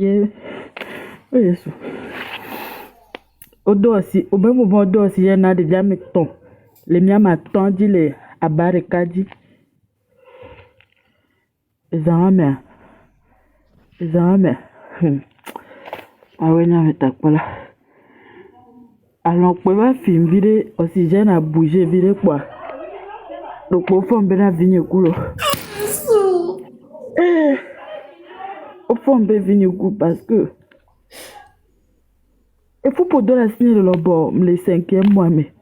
Yeah. Oh, yes. Odosi, au même moment, Odosi, il y en a déjà mes tons. Les miens m'attendent, dit les abarikadi. Les armes. Les armes. Ah ouais, non, mais t'as quoi là? Alors, on peut pas filmer oxygène à bouger, virer quoi? Donc, au fond, ben, la vigne coule. Au fond, ben, vigne coule parce que. Il faut pour donner la signe de l'obor, le 5e mois, mais.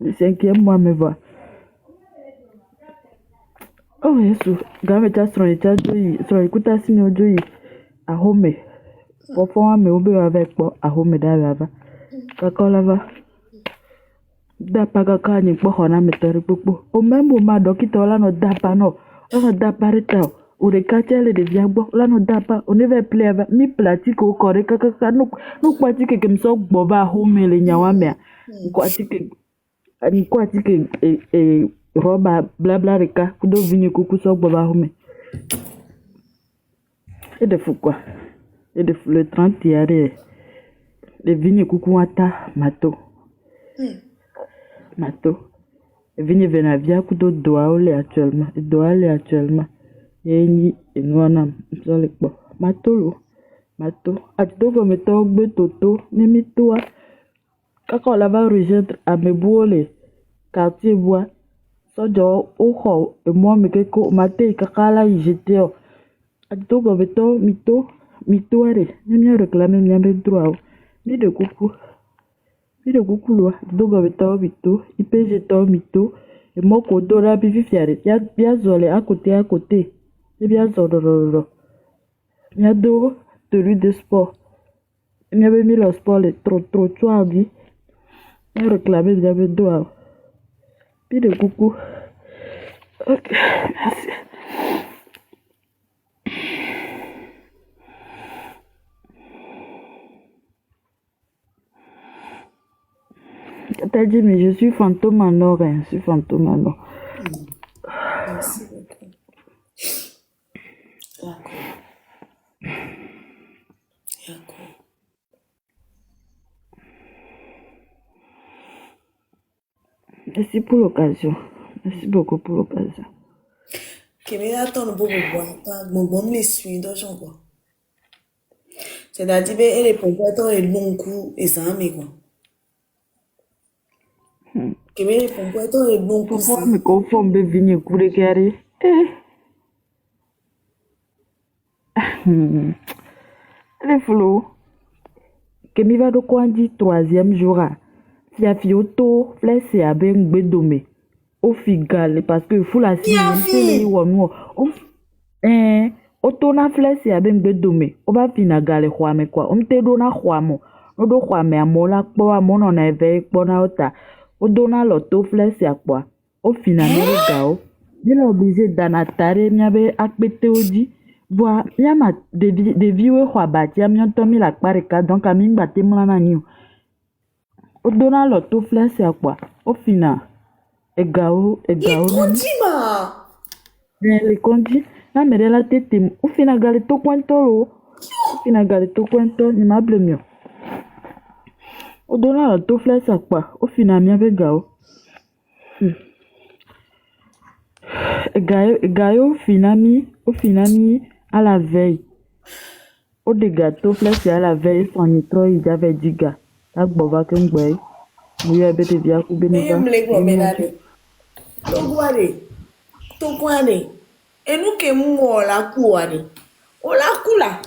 Le 5e mois, mais va. Oh, yes, game just sur les chats, sur les coups à signe audio, à home. Pour faire un obe avec moi, à home d'ava. Kakola va. Dapa kaka ni kwa hona metari popo. O même moment, dokita, là, no dapa, no. On no dapa reta. Ou les catchers de viabo, là, no dapa. On ne va plus avec mi pratique au corps, kaka, no pratique comme ça, boba, home, les nyawame. Ni pratique et roba, blabla, reka, kudo vini kuku, so boba, home. Et de fou quoi. Et de fou le 30 yare. Le vini kuku wata, mato. Mato. Vini venavia kudo doa ole actuellement. Doa ole actuellement. Yeni enwana msole kwa. Matolo. Mato. Atidoko meto ogbe toto. Nemitoa. Kaka on va rejoindre à Mebouole. Quartier bois. Sojo oho. Et moi me keko mate kakala yjete. Atidoko meto mito. Mitoare. Nemia réclamer miambe droit. Ni de coucou. Puis le coucou là, dogo beta obito, IPG ta mito, et moi kodo la bivi fiare, ya bien zolé à côté, et bien zololo. Il y a deux tenues de sport. Il y avait mis le sport les trop choisi. Il a réclamé, il y avait deux. Puis le coucou. Ok, merci. T'as dit, mais je suis fantôme en or, hein. Je suis fantôme en or. Merci beaucoup. D'accord. D'accord. Merci pour l'occasion. Merci beaucoup pour l'occasion. Kemera ton beau bon les suit dans j'en vois. C'est-à-dire ben elle répond pas tant et long coup et ça mais quoi. Kemera répond pas tant et long coup Pourquoi ça. me conforme de venir courir carré? Les flots. Que mi va de quoi dit 3e jour. Si a fi auto, flesse à ben bedome. Au figal, parce que faut la Bien signer, ou non. Auto na flesse à ben bedome. On va finir gale quoi, quoi. On te donne à quoi, mo. On doit quoi, mais à mon la quoi, mon on a éveillé, bon à ota. On donne l'auto flesse à quoi. Au final, le gars, il est obligé d'anatare, il y avait accepté aussi. Voilà, il y a des vieux quoi bâti, il y a mis la pareka, donc à mi bâti mlana niu. Au donner l'auto flesse à quoi. Au final, Il conduit ma. les conduits, la mère la tête, au final, gale to quantolo. Au final, gale to quantolo, il m'a blâmé. Au donner l'auto flesse à quoi. Au final, il y avait gao. Gaio au finami, à la veille. Au de gâteau, flesse à la veille, son nitro, il y avait 10 gars. La bova qu'un boy. Oui, elle était bien coupée, Et me les gros ménage. To guare. Et nous que moi la couare. On la coula.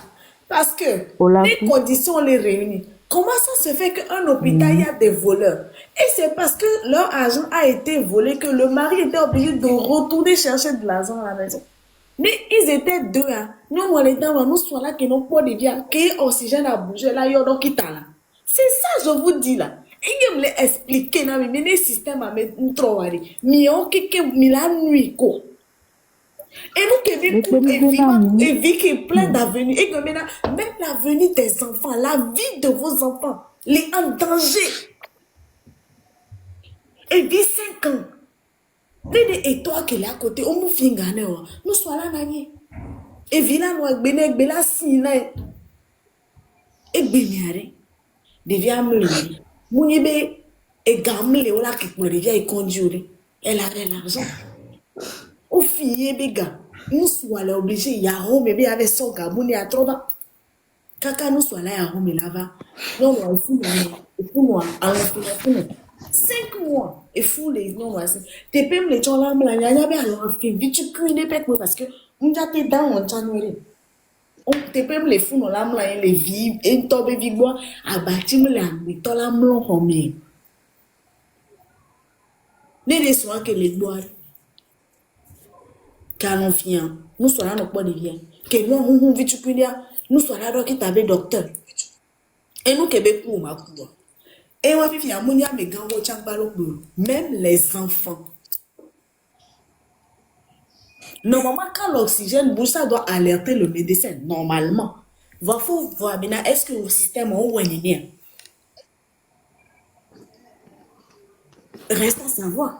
Parce que les Olaku. conditions les réunissent. Comment ça se fait qu'un hôpital, il y a des voleurs? Et c'est parce que leur argent a été volé que le mari était obligé de retourner chercher de l'argent à la maison. Mais ils étaient deux. Hein. Nous, on était dans nous sommes là qui n'ont pas de vie, qui oxygène à bouger là, yon qui t'a là. C'est ça, je vous dis là. Et je me l'ai expliqué, mais le système a mis trop à dire. Mais on qui la nuit quoi. Et nous qui vivons et vie qui est plein d'avenir. Et que maintenant, même l'avenir des enfants, la vie de vos enfants, les en danger. Et vie 5 ans. Et toi qui est à côté, on nous fait gagner. Nous sommes là, Nani. Et vila no gbene gbela sina e gbemiare. Devia amle. Mounibe e gamle ola ki pour devia e conduire. Elle avait l'argent. Au fille bega. Nous soit là obligé ya home be avec son gamouni à trova. Kaka nous soit là ya home là-bas. Non, non, il faut moi. Alors, il faut 5 mois. Il faut les non, t'es pas les gens là, mais il y a bien alors fait vite tu cuis des pètes parce que on a tes dents en january. On t'es pas les fous dans la main les vies et tombe vigois à bâtir la mais dans la main home. Les soins que les boire. Car on vient, nous sommes là, nous pas de bien. Que nous, on vit tu cuis nous sommes là, donc qui t'avait docteur. Et nous, Québec, pour ma cour. Et on vit à Mounia, mais grand, même les enfants. Normalement, quand l'oxygène bouge, ça doit alerter le médecin. Normalement. Il faut voir maintenant, est-ce que le système est bien? Reste à savoir.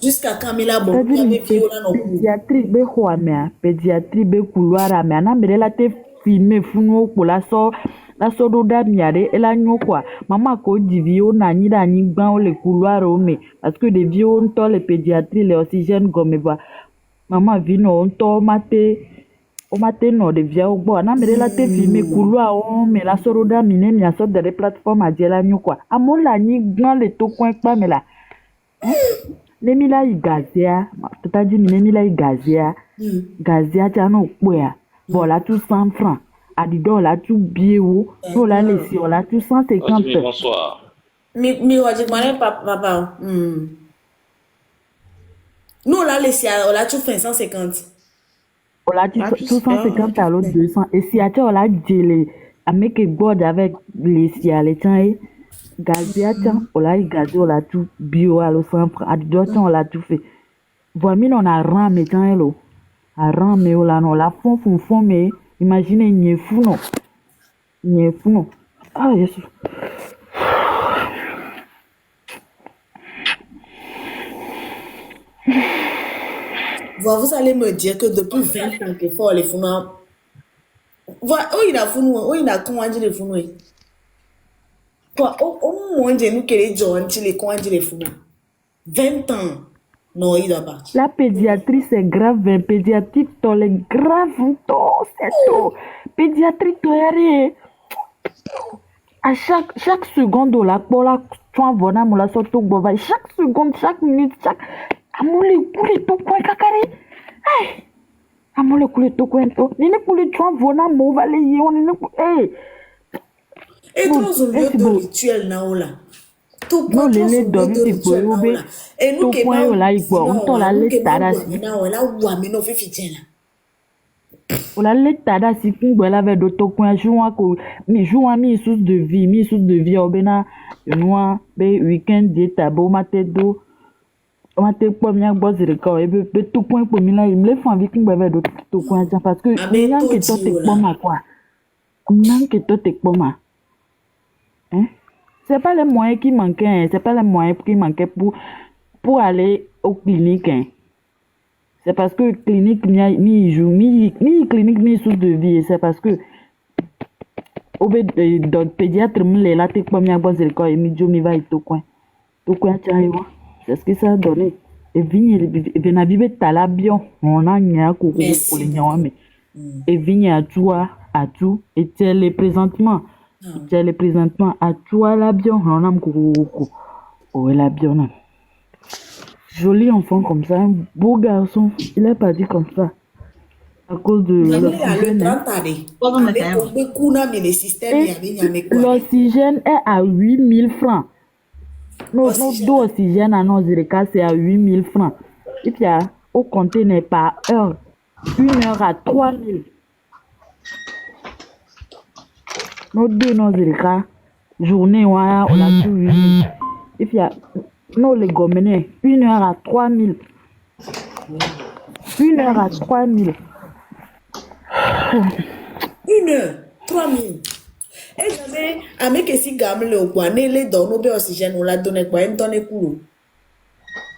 Jusqu'à quand il a bon, il y avait violent au cou. Pédiatrie, be hoamea, pédiatrie, be couloir à mea, na la te filmer funo pour la so do da miare, et la nyo quoi. Maman ko divio na ni da ni gban o le couloir o me, parce que des vieux on to les pédiatrie, les oxygène comme va. Maman vino on to mate no de via o bo, na la te filmer couloir o me la so do da mine mi a so de plateforme a la nyo quoi. Amon la ni gban le to coin pas me la. Nemila igazia, tataji nemila igazia, gazia tiano kwea, voilà tout 100 francs, adido la tout bieu, no la laisser, la tout 150. Bonsoir. Mi wajimane papa. Nous la laisser, on la tout fait 150. On la tout 150 à l'autre 200, et si à on la gelé, à make god avec les siales, tiens, gazia tiens, on la gazia, on la tout bio à l'eau 100 francs, adido tiens, on la tout fait. Voici, on a ramé, tiens, hello. A ramé, on la fond, mais imaginez, n'y est fou, non. Ah, yes. Vous allez me dire que depuis 20 ans qu'il faut les fous. Voilà, où il a fou, où il a comment dire les fous. Quoi, au moins, nous qui les gens, les comment dire les fous. 20 ans. Non, il a pas. La pédiatrie, c'est grave. Pédiatrie, c'est grave. C'est tout. Pédiatrie, c'est à chaque seconde, la pola, tu en vois, on la sort tout. Chaque seconde, chaque minute, chaque. Amole kule to point kakari. Hey. Amole kule to point to. Ni ne kule tu en vois, on va les y on ne. Hey. Et toi, on veut de rituel na ola. Tout non, les dormi c'est pour oube. Et nous qui pas là il boit, on t'en la laisse tada si. Na ola wa mi no fifi tiena. On la laisse tada si pour boire avec d'autres coins joint ko mi joint mi source de vie obena noa be weekend d'état bo matedo. On m'a dit pour bien bosser le corps et be tout point pour mi là il me fait envie qu'on boire avec d'autres coins parce que rien que toi t'es pas ma quoi. Rien que toi t'es pas ma. Hein? C'est pas les moyens qui manquaient, hein. C'est pas les moyens qui manquaient pour aller aux cliniques. Hein. C'est parce que clinique ni clinique ni source de vie. C'est parce que au pédiatre me là t'es pas bien bosser le corps et mi va et tout coin tiens c'est ce que ça a donné et vient vivre talabion on a nya ko les nyame et vient à tout et tel les présentement à toi l'avion on a mkoko oh l'avion joli enfant comme ça un beau garçon il est pas dit comme ça à cause de l'oxygène est à 8000 francs. Nos oxygène à nos cas c'est à 8000 francs. Et puis au compter n'est pas heure. 1 heure à 3000. Nos deux nos cas journée on a tout 8000. Et puis nos les gomenés 1 heure à 3000. 1 heure à 3000. 1 heure, 3000. Et jamais, avec si gamme le quoi, les donne au oxygène, on l'a donné quoi, elle donne coulou.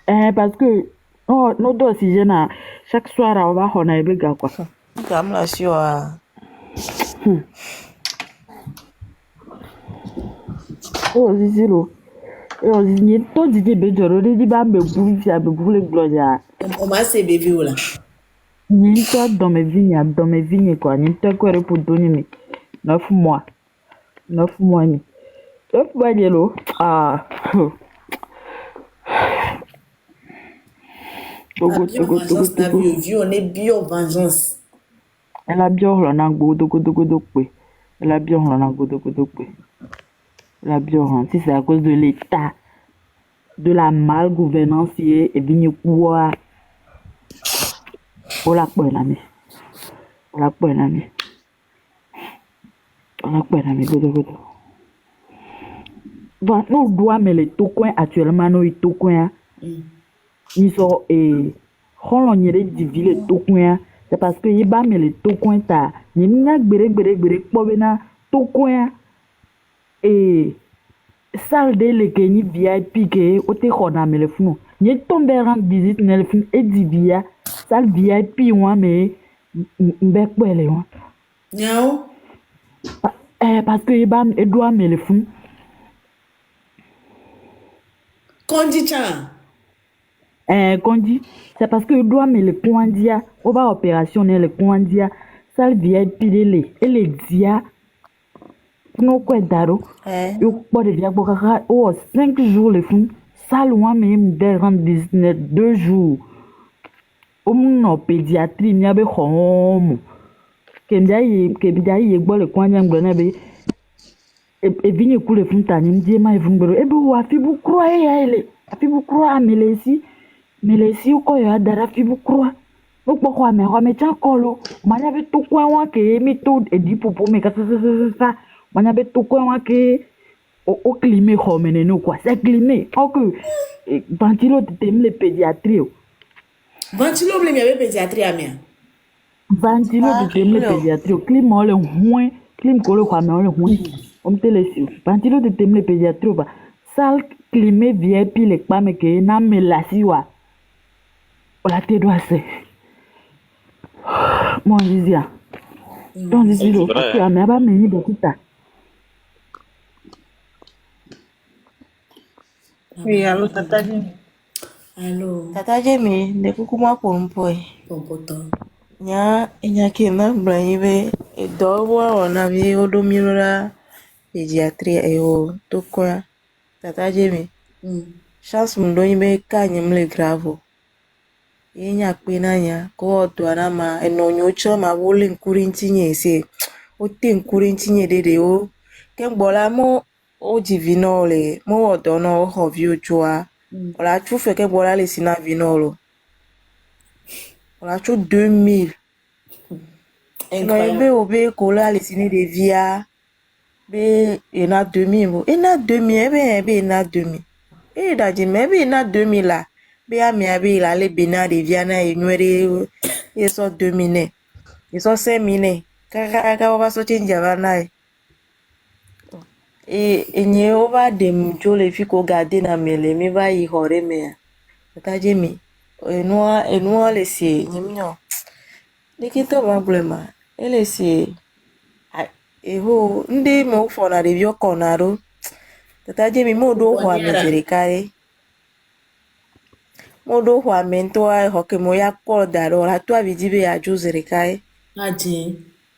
Parce que, nos oxygène, Chaque soir, on va on a un gars quoi. Comme la sur Oh, zizilo. Oh, zizi, to didi bejoro, didi ba me bouille, ya me bouille gloria. On m'a c'est bébé là. Ni toi dans mes vignes quoi. Ni toi quoi pour donner mais 9 mois. 9 mois ni. 9 mois ni lo. Ah. Togo, Togo, Togo, Togo. On est bio vengeance. Elle a bien là na go dogo kwe. Elle a bien là na go dogo kwe. Elle a bien si c'est à cause de l'état de la malgouvernance et vigne quoi. On la quoi na mi. On la quoi na mi. On la quoi na mi go. Bon, nous doit mais les tocoins actuellement nous ils tocoins. Ils sont on les divise les tocoins. C'est parce que y ba mais les tocoins ta. Ni n'a gbere po bena tocoins et salle de les ni VIP que o te khona me le funu. Ni tomber rendre visite ne le funu et divia salle VIP moi mais mbek po ele moi. Non. Parce que y ba et doit me le funu. Condition. Qu'on dit, c'est parce que doit me le coindia, on va opérationnel le coindia, salle VIP les dia, no quoi d'aro, yo pas de via bokaka, 5 jours le fond, salle moi même des rend 2 jours. No pédiatrie, n'y a be home. Kemdia bo le coindia ngona be. Et vini coule fond tani m'die ma evungero, e be wa fi bu croire ya ele, fi bu croire amelesi. Mais les si ou quoi dara fibu croix ou pourquoi mais on met un colo manya be tout coin que méthode et dit pour mais ça manya be tout coin que au climat comme nous quoi c'est climat que ventilo de thème les pédiatrie Ventilo blé mais pédiatrie à mien. Ventilo de thème les pédiatrie climat le moins climat colo quoi mais le moins on te laisse ventilo de thème les pédiatrie bah sale climat VIP les pas mais que na me la siwa la te doit c'est mon dizia donc dizilo parce que amé ba meni dokita oui allô tata Jimmy. Allô. Tata Jimmy de kukuma pompoy. Pompoto. Nya kena blaibe e dowa ona bi odomira pédiatrie e o to quoi. Tata Jimmy. Chance mundo ibe kanyem le gravo. Yenya kpenanya ko otuana ma enonyocho ma wole nkuri ntinye se o te nkuri ntinye dede o kengbola mo o divinole mo odono ho viojua ola chu fe kengbola le sina vinolo ola chu 2000 incroyable obe kola le sine de via be ena 2000 ena 2000 ebe ena 2000 e daji maybe ena 2000 la be ami abi la le bina de viana e nwere eso 2000 eso 5000 kaka wa so change avana enye over dem jole fi ko garder na mele mi ba yi hore me Tata Jimmy enua le si nyimnyo likito problema ele si eho ndi mo fo na de vio konaro Tata Jimmy mo do ho amezerikare modo ho amento ho ke mo ya ko daro la to avidibe ya juzerikare Ati.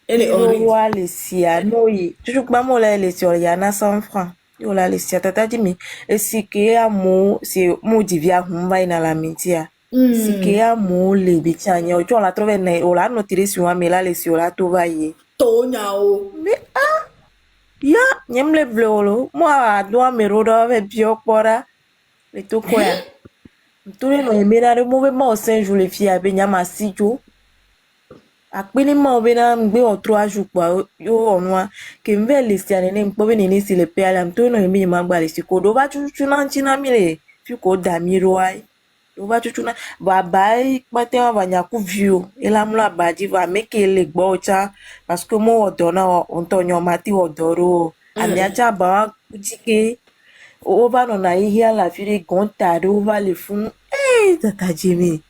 Elle est horrible. Wa le sia no yi chuchu pa mo la le si o ya na 100 francs yo la le sia Tata Jimmy e si ke amo si mo divia humba ina la mentia si ke amo le bichanya ojo la trove na o la no tire si wa me la le si o la to va yi To nyao. me ya nyemle blolo mo a do amero do ve bio pora le to ko ya Mtule no yemera re mo be ma o 5 jours le fi abe nyama sijo akpini ma obe na mgbe o 3 jours pa yo onwa ke mve le si ane ne mpo be ni si le pe ala mtule no yemi ma gba le si ko do ba chuchu na nchina mi le fi ko da mi ro ai do ba chuchu na baba pate wa banya ku view ela mla baji va make le gbo cha parce que mo odo na ontonyo mati odoro ami acha ba kujike over no na ihe ala firi gonta do over le fun Tata Jimmy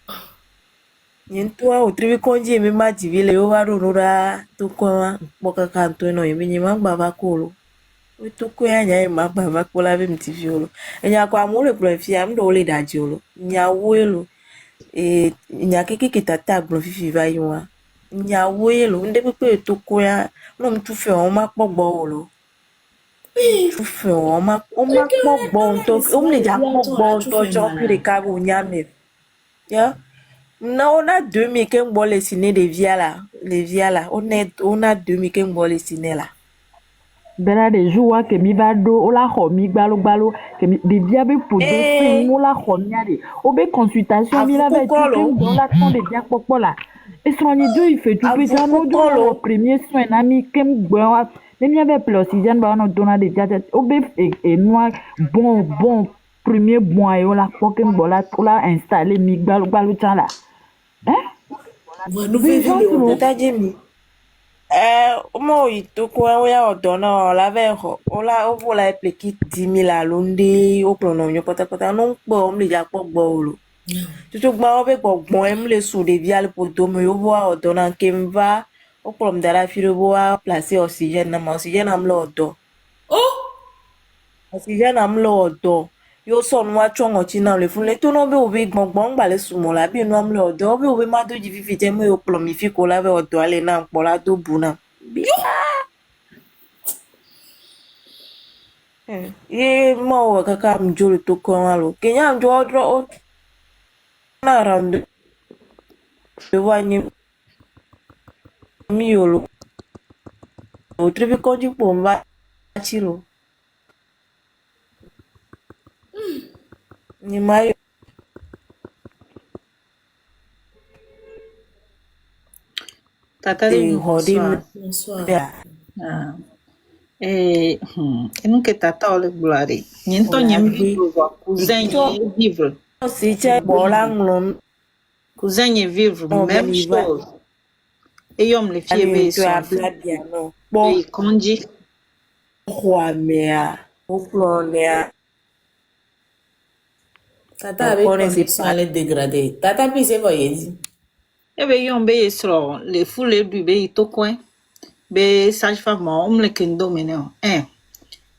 Nyentua utrivi konji mi maji vile yo waru nura tukwa mboka kanto no yemi nyima baba kolo. Tukwa ya nya ma baba kola be mtiviolo. Enya kwa mule profia mdo ole dajiolo. Nya welo nya keke kitata glo fifi va yiwa. Nya welo nde pepe tukwa ya no mtufe o ma pogbo olo. Mtufe o ma pogbo nto o mle ja pogbo nto jo pire ka bo nya me. Ya non, on a 2000 qui ont les ciné des vies là. Les vies là. On a 2000 qui ont les ciné là. Bela de joua ke mi va do, o la xɔ mi gbalo ke mi ɖevia be ƒodo fɛn o la xɔ mia de. O be consultation mi la va tu ke ŋdɔ la tɔn ɖevia kpɔkpɔ la. Esrɔ̃nyidzo yi fe tu pe sa no do le premier soin na mi ke ŋgbɛ wa. Ne mia be ple oxygène ba no dona ɖevia tɛ. O be enua bon premier bon ayo la kpɔ ke ŋgbɔ la o la installer mi gbalo tsa la. Tata Jimmy. Mo yito kwa ya odona o la veho. O la pleki 10,000 la londe o plono nyo pata non po o mle ja po gbolo. Tutu gba o be gbon em le su de via le poto mo yo bo odona kemva o plom dara firo bo a placer oxygène na ma oxygène am lo odo. Oh! Oxygène am lo odo. Yo son wa chongo china le fun le to no be o be gbon gba le su mo la bi no am lo odo be o be ma do ji fifi te mo yo plomi fi ko la be odo ale na npo la do buna. Ye mo kaka mjolo to ko malo. Kenya mjo odro na rando. Be wani mi yolo. O tribi konji pomba chilo. Ni mayo Tata de bonsoir. Bonsoir. Nunca tata ole glória. Então nyem vivre cousin vivre. Si che bolang lon Cousin vivre même chose. Et yom le fie be so. Et konji. Kwa mea. O mea. Tata avec connexion elle est dégradée. Tata puis c'est quoi dit? E be yom be so le foule du be to coin. Be sage-femme on le kendo meneo.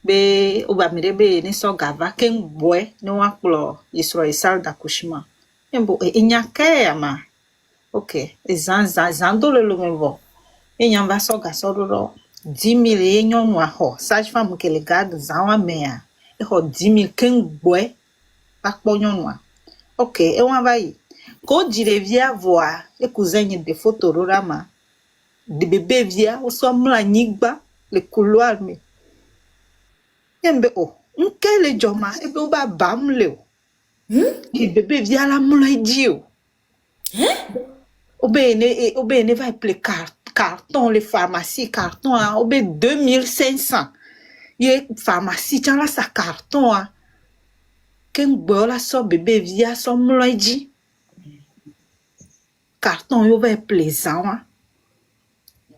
Be o ba mire be ni so gava ken boy no wa klo isro isal d'accouchement. Embo enyake ama. OK, zan do le lo mevo. Enyam va so ga so do 10,000 e nyon wa ho. Sage-femme que le garde zan wa mea. E ho 10,000 ken boy pa kpo nyon wa. OK, e wa va yi. Ko jire via voir e cousin de photo rama. De bébé via o so mla nyigba le couloir me. Embe o, nkele joma ebe o ba bam le o. E bébé via la mla idi o. Obe ne va appeler carton les pharmacies carton a obe 2500. Ye pharmacie tient là sa carton a. Ken gbo la so bébé via so mla idi. Carton yo va appeler ça wa.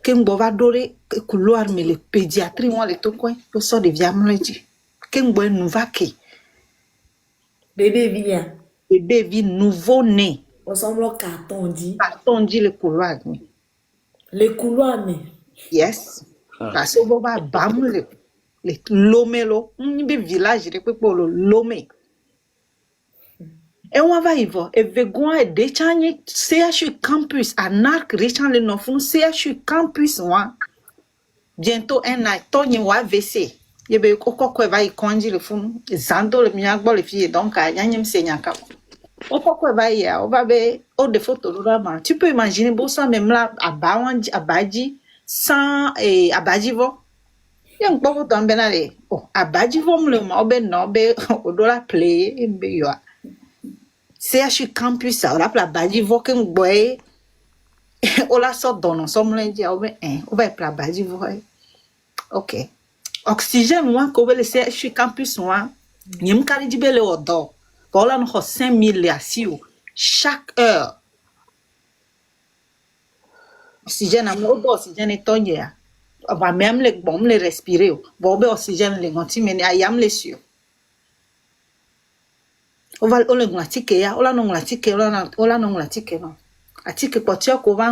Ken gbo va dore couloir me le pédiatrie on le to coin yo so de via mla idi. Ken gbo nou va ke. Bébé vient. Bébé vi nouveau né. Ressemble au carton dit. Carton dit le couloir me. Le couloir mais. Yes. Parce que va bam le lomelo. Be village de pe lo lomé. Et on va y voir. Et vegoin et déchanye CHU campus à Narc Richard le Nofun CHU campus wa. Bientôt un an tonye wa VC. Yebe koko ko va y konji le fun. Zando le miagbo le fille donc a yanyem senyaka. On va y on va be au de photos là. Tu peux imaginer bon ça même là à Bawanji à Badji sans et à Badjivo. Yang bobo tombe na le. Oh à Badjivo me le mo be no be o do la play be yo. CHU campus ça la pla Badjivo que boy. O la sort don ensemble là dia o be on va pla Badjivo. OK. Oxygène moi ko be le CHU campus moi. Nyem kali di be le odo. Voilà nous 5,000 assis chaque heure. Oxygène am no oxygène etonye ya. Ba même le bon le respirer. Bo be oxygène le ngonti meni ayam le sur. O va o le nglatike ya, o la no nglatike, o la no nglatike no. Atike potia ko va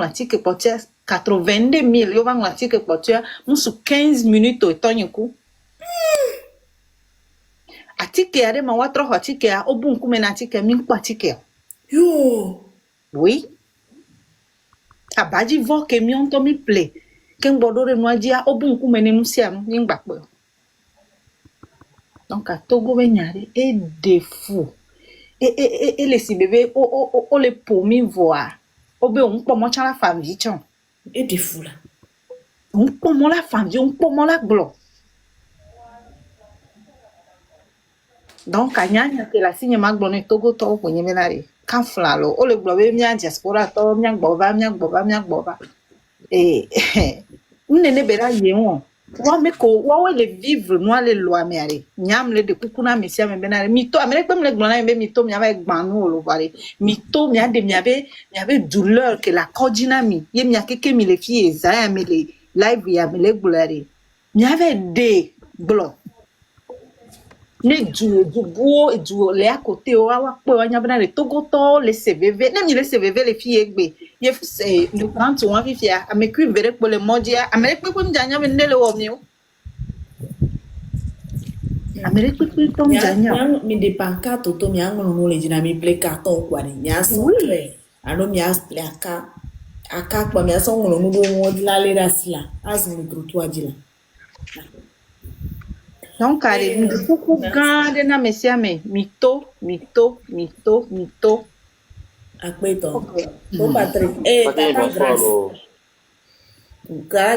atike potia 82 000 yo va atike potia musu 15 minutes to tonyiku. Atike ade ma watro atike a obun kume na atike mi kwa atike. Yo. Oui. Abaji vo ke mi on to mi play. Ken bodore no ajia obun kume ne musia no ngba pe. Donc à Togo venyare et de fou. Et les si bébé o les pomi voir. Obe on pomo cha la femme vichon. Et des fous là. On pomo la femme, on pomo la glo. Donc anyanya ke la signe magbone Togo to ko nyemelare. Kan flalo o le glo be mia diaspora to mia gboba. Et nene bera yewon. Wa me ko wa le vivre no le loi me are. Nyam le de kukuna mesia me benare. Mito amere pem le glona me mito mi ava gbanu lo bare. Mito mi ade mi ave douleur que la cordina mi. Ye mi akeke mi le fie za me le live ya me le glare. Mi ave de glo. Ne du buo et du le à côté o wa pe wa nya benare Togo to le CVV. Ne mi le CVV le fie egbe. Ye c'est le grand on vi fia ameku vere pour le modia amere pe mi janya me le wo mi o. Amere pe tom janya. Yang mi de pancarte to mi ango no le jina mi play carton kwa ni nya so clair. Ano mi as play aka kwa mi aso ngono no do won la le dasla as mi trottoir dila. Donc allez mi beaucoup grande na mesia me mito. Akpeto. Bon Patrick. Tata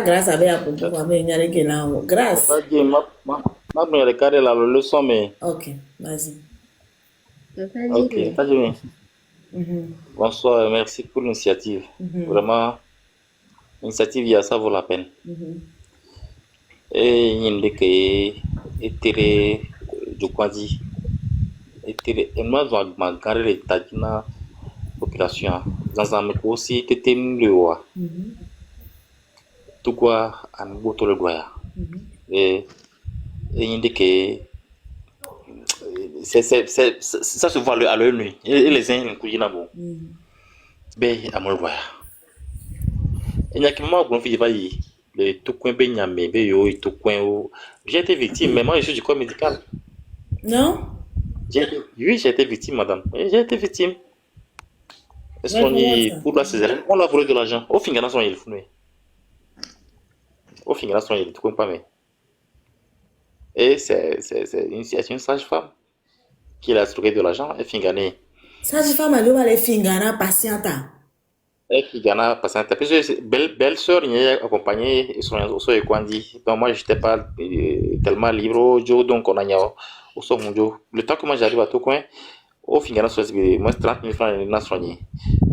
grâce avec à propos kwa me nyare ke la grâce. Ma me regarder la leçon mais OK, vas-y. OK, pas de bien. Bonsoir, merci pour l'initiative. Vraiment l'initiative ça vaut la peine. Et nyinde ke etere jokwadi etere moi ma garder les tajina population dans un meko aussi tetem lewa tout quoi an boto le doya et nyinde ke c'est ça se voit à l'œil nu et les uns kujina bon ben amol doya et nyakima bon fi bayi le tout coin be nyame be yo tout coin j'ai été victime mais moi je suis du corps médical. Non? Oui, j'ai été victime madame. J'ai été victime. Pour la césarienne, on a volé de l'argent. Au final, on a il founé. Au final, on a il tout pas mais. Et c'est une sage-femme qui a trouvé de l'argent et fingané. Sage-femme elle va les fingana patiente. Et fingana patiente. Parce que belle sœur il a accompagné son équandi. Donc moi j'étais pas tellement libre donc on a au le temps que moi j'arrive à tout coin au final moi 30 000 francs na soigné.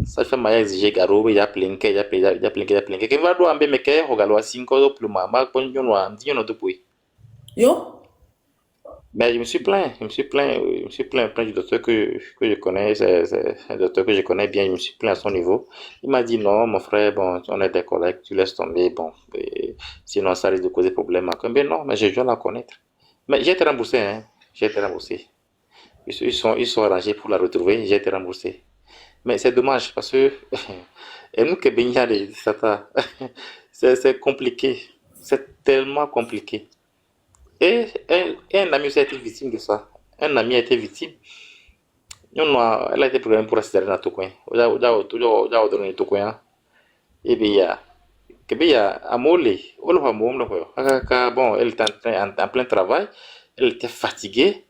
Ça fait m'a exigé garo il a plinqué que va doit ambe meke hogalo 5 plus mama ponyo no andi no depuis. Yo? Mais je me suis plaint du docteur que je connais, c'est un docteur que je connais bien, je me suis plaint à son niveau. Il m'a dit non, mon frère, bon, on est des collègues, tu laisses tomber, bon, sinon ça risque de causer problème. Mais non, mais je dois la connaître. Mais j'ai été remboursé, hein, j'ai été remboursé. Ils sont arrangés pour la retrouver, j'ai été remboursé. Mais c'est dommage parce que, et nous que c'est compliqué, c'est tellement compliqué. Et un ami aussi a été victime de ça. Un ami a été victime. Elle a été programmée pour assister à tout coin. Elle a donné tout coin. Et bien, il y a Amolé. Bon, elle était en plein travail. Elle était fatiguée.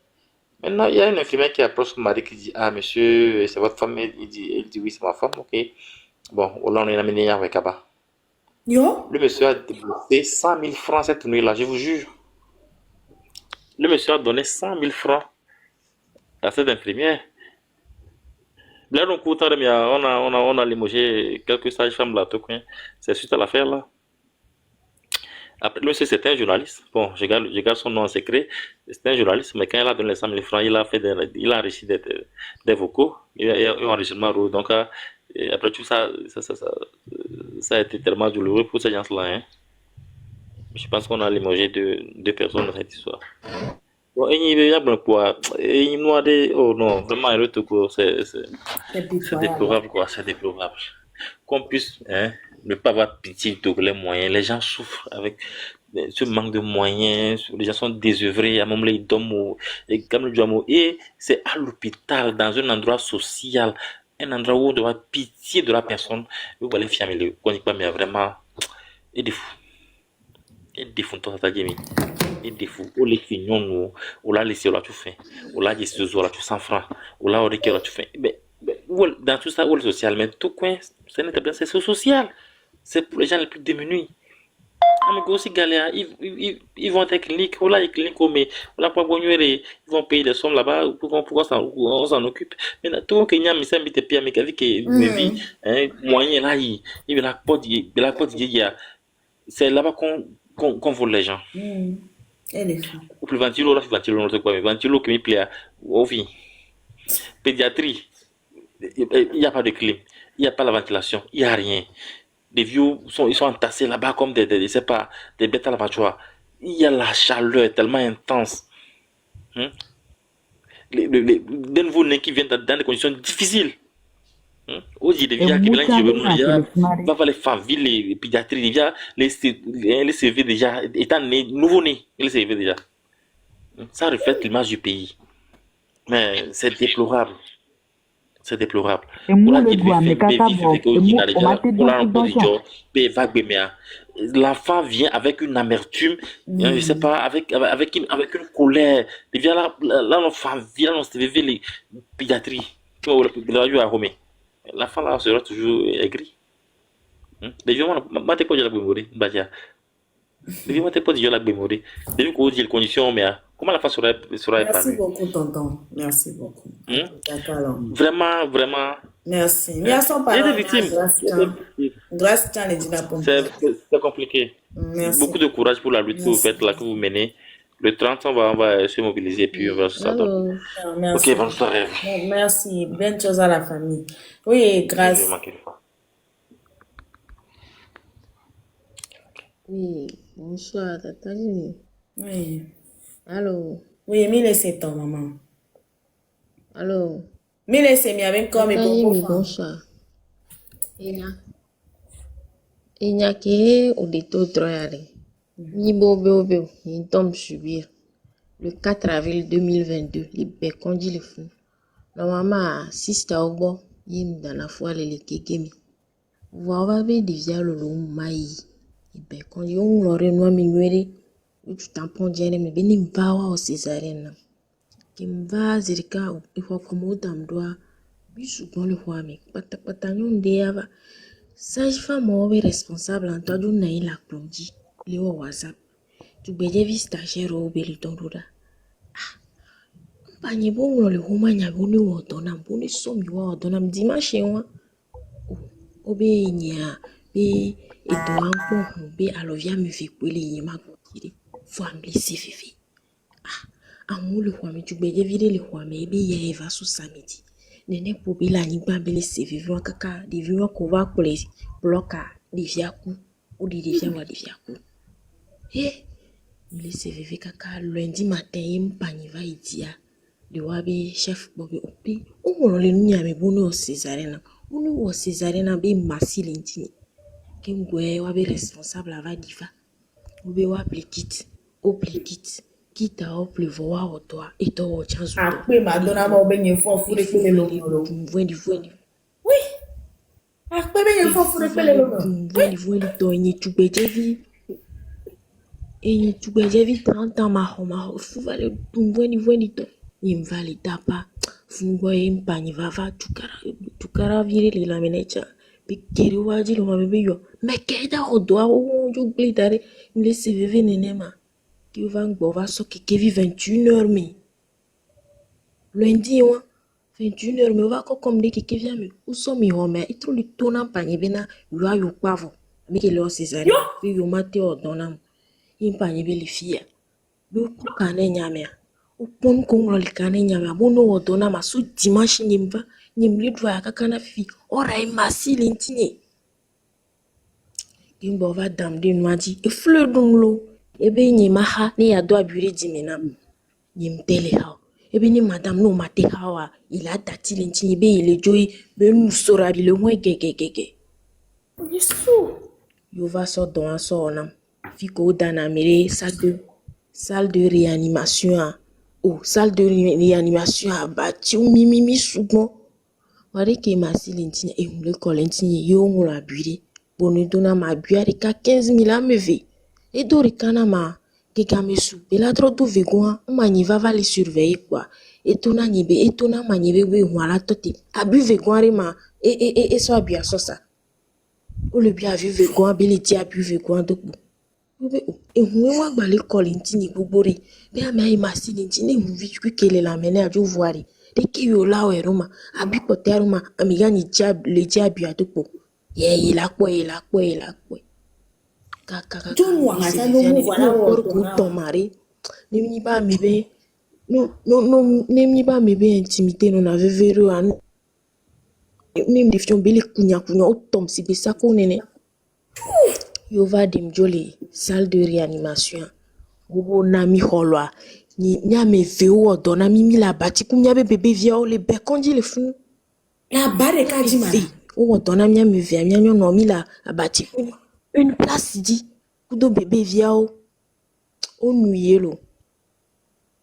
Maintenant, il y a une infirmière qui approche son mari qui dit ah, monsieur, c'est votre femme. Il dit oui, c'est ma femme. Ok. Bon, on l'a amené avec Kaba. Yo? Le monsieur a déboursé 100 000 francs cette nuit-là, je vous jure. Le monsieur a donné 100 000 francs à cette infirmière. Là, donc, on a limogé quelques sages-femmes là, tout coin. C'est suite à l'affaire là. Après, le monsieur, c'était un journaliste. Bon, je garde son nom en secret. C'était un journaliste, mais quand il a donné les 100 000 francs, il a enrichi des vocaux. Il a un enregistrement. Donc, après tout ça a été tellement douloureux pour ces gens-là. Hein. Je pense qu'on a limogé deux personnes dans cette histoire. Bon, et il y a quoi? Et il nous a dit, oh non, vraiment, il retourne, C'est c'est pitoyable. déplorable, quoi, c'est déplorable. Qu'on puisse ne pas avoir pitié de les moyens. Les gens souffrent avec ce manque de moyens. Les gens sont désœuvrés. À un moment, ils dorment. Et comme le diable, et c'est à l'hôpital, dans un endroit social, un endroit où on doit avoir pitié de la personne. Vous allez faire, mais on n'y pas, mais vraiment, et des fous. Et des fous, toi, ça dit, et des fous. On les fignons, nous. On l'a laissé, on l'a tout fait. On l'a laissé, on l'a tout 100 francs. On l'a on l'a tout fait. Mais, dans tout ça, où le social, mais tout coin, c'est un établissement, c'est social. C'est pour les gens les plus démunis. Ah, mais aussi galère, ils vont à la clinique, on a une clinique, mais on a pas bon, ils vont payer des sommes là-bas, pourquoi on s'en occupe. Mais tout le monde qui a mis ça, mais t'es pire, mais qui vie, moyen là, il y a la porte, c'est là-bas qu'on vole les gens. Elle est fou. Ou plus ventilo, là, ventilo, n'importe quoi, mais ventilo qui me plaît, au vie. Pédiatrie, il n'y a pas de clim, il n'y a pas la ventilation, il n'y a rien. Les vieux ils sont entassés là-bas comme des bêtes à l'abattoir. Il y a la chaleur tellement intense. Hein? Des nouveaux-nés qui viennent dans des conditions difficiles. Hein? Aujourd'hui, des vieux qui va voir les femmes, les pédiatries, les CV déjà, étant nés, nouveau-nés, les CV déjà. Ça reflète l'image du pays. Mais c'est déplorable. C'est déplorable. L'enfant vient avec une amertume, je sais pas, avec une colère. Là, l'enfant vient, on se réveille les pédiatries. L'enfant là sera toujours aigri. Les vieux, moi, t'es pas de la bémorée, Badia. Les vieux, moi, t'es pas de la bémorée. Les vieux, qu'on dit les conditions, mais comment la face sera Merci épargnée? beaucoup, tonton. Merci beaucoup. D'accord, alors. Vraiment. Merci. Mais à son parent, Il y a des victimes. grâce à l'Édina Pompe. C'est compliqué. Merci. Beaucoup de courage pour la lutte que vous faites là, que vous menez. Le 30, on va se mobiliser et puis on va se ça donne. Merci. Ok, bonne soirée. Merci. Bonne chose à la famille. Oui, grâce. Je vais manquer de fois. Oui, bonsoir, Tata Jimmy. Oui. Allô, Oui, mais laissez ton maman. allô. Mais laissez moi avec comme Tata et Jimmy, bon. bonsoir. Enya ke audito droyare. Ni bobe, il tombe subir. Le 4 avril 2022, les bécondis le font. Normalement, sister Ogbo, yim dans la foi les kegemi. Voir be divia le long mai. Les bécondis, on l'aurait noir minuere. Ou tu tampon diane, mais benim bawa au césarien. Kimva zirika, il faut comme autant doigt. Bisu dans le roi, mais patanyon deava. Sage-femme est responsable en toi d'une naïla plombi. Le WhatsApp. Tu bédé vis stagiaire au beliton roda. Panye bon le homa nyaboni wodonam boni somi wodonam dimanche wa. Obe nya be eto anko be alovia me fi kwele yima kire. Fo amli sefifi. Amu le hwa me tu bédé vide le hwa me be ye va sous samedi. Nene po be la nyigba be le sefifi wa kaka de viwa ko va ko le bloka de viaku ou de viawa de viaku. Le sefifi kaka lundi matin yim panye va idia. Le wabi chef bobi opi o le nunya me bono o césarena bono o césarena be masi lentini kengwe wabi responsable ava diva obe wa plikit o plikit kita o plevoa o toa et to o chanzu Après madonna mo benye fo fure pele lo. Voini Oui. Après benye fo fure pele lo. voini to ni tubejevi et tubejevi 30 ans ma fu vale voini to Nimvali tapa fungo impani vava tukara viri la menecha pikiri waji lo mabebe yo mekeda odoa o jo glitare me se veve nenema ki va ngbo so ke 21h mi lundi wa 21h mi va ko comme de ki vient me ou so mi home itro li tona panye bena lo ayo pavo mi ke lo césar vi yo mate odonam impani be li fia be ko kanenya me Upon kongolo likane nyama bono wodona masu dimanche nyimva nyimlidwa yakakana fi ora imasi lintinye Kimbo va damde nwadi e fleur dumlo ebe nyima ha ne ya do abure dimena Yimtele hao. Ebe ni madame no mate hawa. Il a dati lentini be il est joy. Be nous sora le moins gege. Isso. Yo va so dans un so nam. Fiko dana mere salle de réanimation. Oh, salle de réanimation a bâti ou mimi souvent. Wari ke masi lentini e mule ko lentini yo ngula buiri. Bonu dona ma buari ka 15 000 a me ve. Et dorikana ma Gegamesu, et la trop de vegoin, on va les surveiller quoi. Et ton anibe, et ton manibe, voilà, toté. Abu vegoin, ma, et soit bien ça. Ou le bien vu vegoin, beliti a bu vegoin de coup. Et moi, bah, les colintini, boubori. Bien, mais il m'a si l'intini, vous vite que les l'amener à voir. Dès qu'il y a là, et Roma, abu poteruma, amiga ni diable, les diables à tout coup. Il a quoi. John Wangata no mu voilà tomari nimi ba mi be no nimi ba mi be intimité non avait véru an nimi deftion bele kunya o tom si be sako nene yo va dim joli salle de réanimation gogo na mi holwa ni nya me veo dona mimi la bati kumya be bébé via o le bekondi le fou la barre kadima o dona mia me via mia no mi la bati une place dit kudo bébé via o nuyelo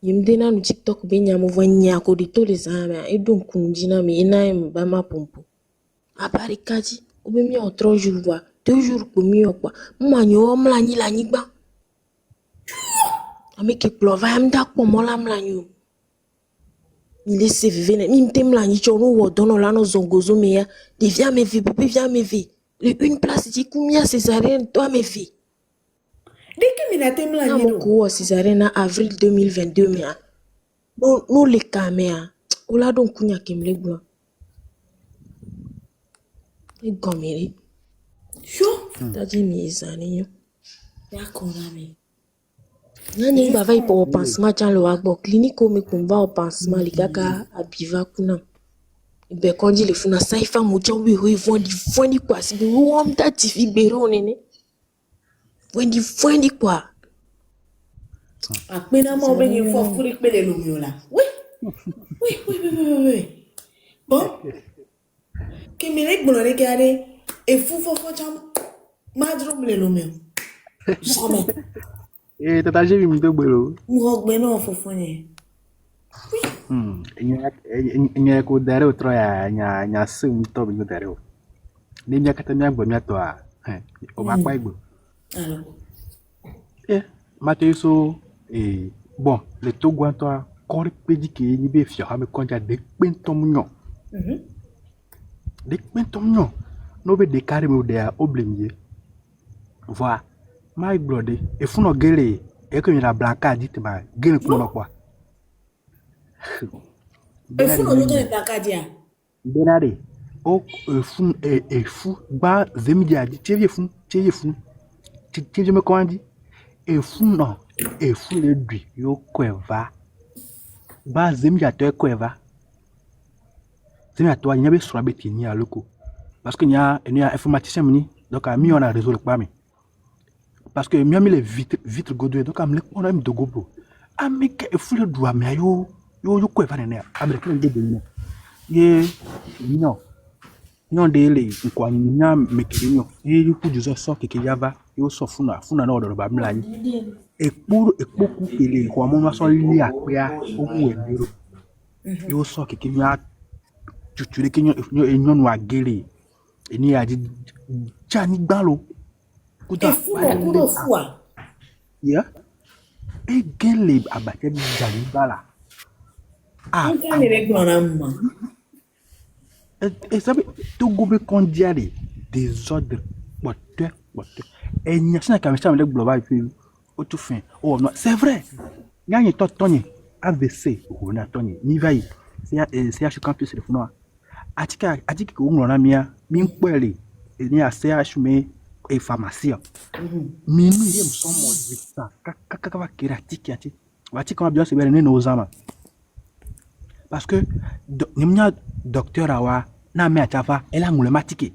yimdena no TikTok be nya mo vanya ko di to les ame e don kunjina me ina ba ma pompo apari kaji o be mi o 3 jours quoi 2 jours ko mi o quoi mo anyo o mla ni la nyigba ame ke plova am da ko mo la mla nyu il est vivre mi mtem la ni chono wo dono la no zongozo me ya de via me vie bébé via me vie une place dit combien césarienne toi me vie dès que minatem la ni no ko césarienne en avril 2022 mais no le caméra o la don kunya kemle gbo e gomere yo tadi mi izani yo d'accord ami nani ba vai pour pansement dans le agbo clinique o me kumba o pansement li kaka abiva kuna be kondi le funa saifa mojo we vondi quoi si be wom dati fi bero nene vondi quoi apena mo be ni fo furi pele lo mi ola oui bon que mi rek bono regare e fu fo cham madro mle lo mi jamais tata j'ai vu me gbelo mo gbe no fo fo ni nya ko dare otro ya nya se un to bi dare o ni nya kata nya gbo mi ato a o ma pa igbo alors mate so bon le to gwan to ko ri peji ke ni be fi ha me konja de pentom nyo de pentom nyo no be de carry me de oblemie voilà my blood e funo gele e ko ni la blanca dit ma gele ko no kwa e fu no ni bakadia benade o fou ba zemidia di tevie fou tevie me kondi e fou no e fou le dui yo kweva ba zemidia to kweva zemidia to nya be sura beti ni aloko parce que nya informaticien mini donc a mi on a résoudre pas mi parce que mi a mis les vitres godoué donc am le on a mis de gobo ameke e fou le doigt mais yo kweva nene ameke le de ni ye non dele kwa nya mekirinyo e ku juzo so keke yava yo so funa na odo ba mlani ekpoku ele kwa mo so li apia oku ebiro yo so keke nya tuture kenyo enyo no agere eni ya di jani gbalo kuta kudo fua ya e gele abate jani gbala nka ni rek no na mma et sabe to gobe kondiare désordre pote et nya sina kamisa me le global puis au tout fin oh non c'est vrai gagne to tonye AVC o na tonye ni vai c'est campus le funa atika ko ngona mia mi nkwele ni a CH me e pharmacie mi ni yem so mo dita kaka kira tikati wati ko bien se bele no zama parce que nimnya docteur awa na me achava ela ngule matike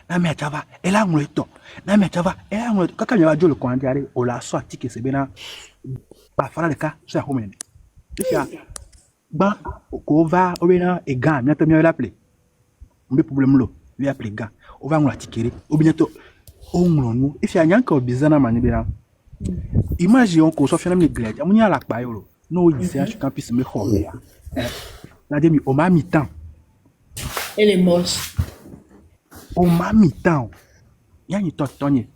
na me achava ela ngule to na me achava ela ngule kaka nyawa jolo ko andiare o la so atike se bena ba fara de ka so ya homene if ya ba ko va obena e gan mi ato mi l'appeler mbe problème lo lui appeler gan o va ngula tikere obinyato o nglo nu if ya nyanka obizana mani bera imagine on ko so fena mi glade amunya la pa yo no yise achu campus me ho ya la demi o ma mi temps Elle est moche. o ma mi temps ya ni to tonye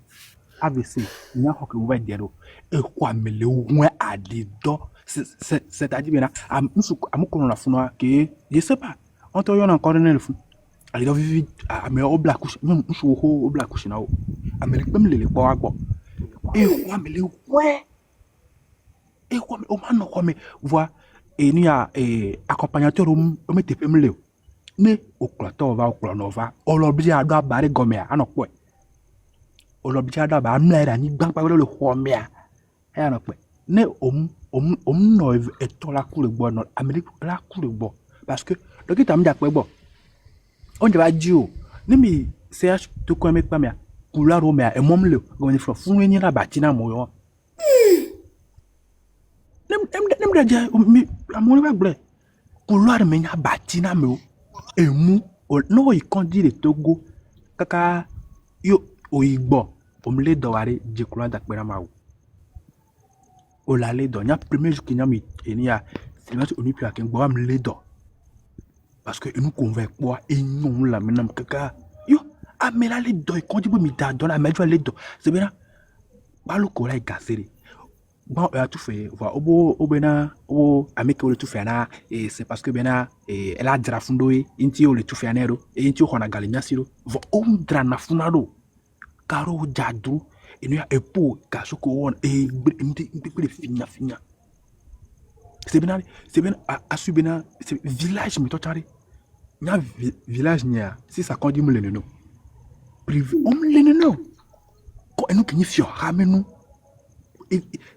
AVC nya ho ke wo va dero e kwa mele wo adido c'est-à-dire bien amukono la funa que je sais pas on te yon encore dans le fou ali do vivi a me o black couche non so ho o black couche na o amerique bem le po agbo e kwa mele we e kwa o man no kwa me vois et ni a accompagnateur o me tepe mle ne o kloto va o klono va o lo bi ado abare gome a no po o lo bi ado ba mle ni gban pa le ho me a e no po ne no eto la coule bo no Amérique la coule bo parce que le qui tam jakpe bo on va dire ne mi ch to ko me pa me couleur o me e mom le go ni fro fun ni la batina mo yo nem da ja mi amoni ba ble couleur me nya batina me e mu no i kondi le Togo kaka yo o igbo o mle do ware je couleur da pe na ma o la le do nya premier jour kinya mi enia silence oni pi aken gbo am le do parce que nous convainc quoi et non la menam kaka yo amela le do e kondi bo mi da do la mejo le do c'est bien ba lo ko la gasere bon a tout fait voilà obena o ameke o tout fait na et c'est parce que bena et elle a dra fundo e inti o le tout fait nero e inti o hona galimia siro vo o dra na funado karo jadu et nous a pour caso ko on et ndi fina c'est bien à subena c'est village mi to tare nya village nya si ça kondi mu le no privé on le no ko enu kinyi fio ramenu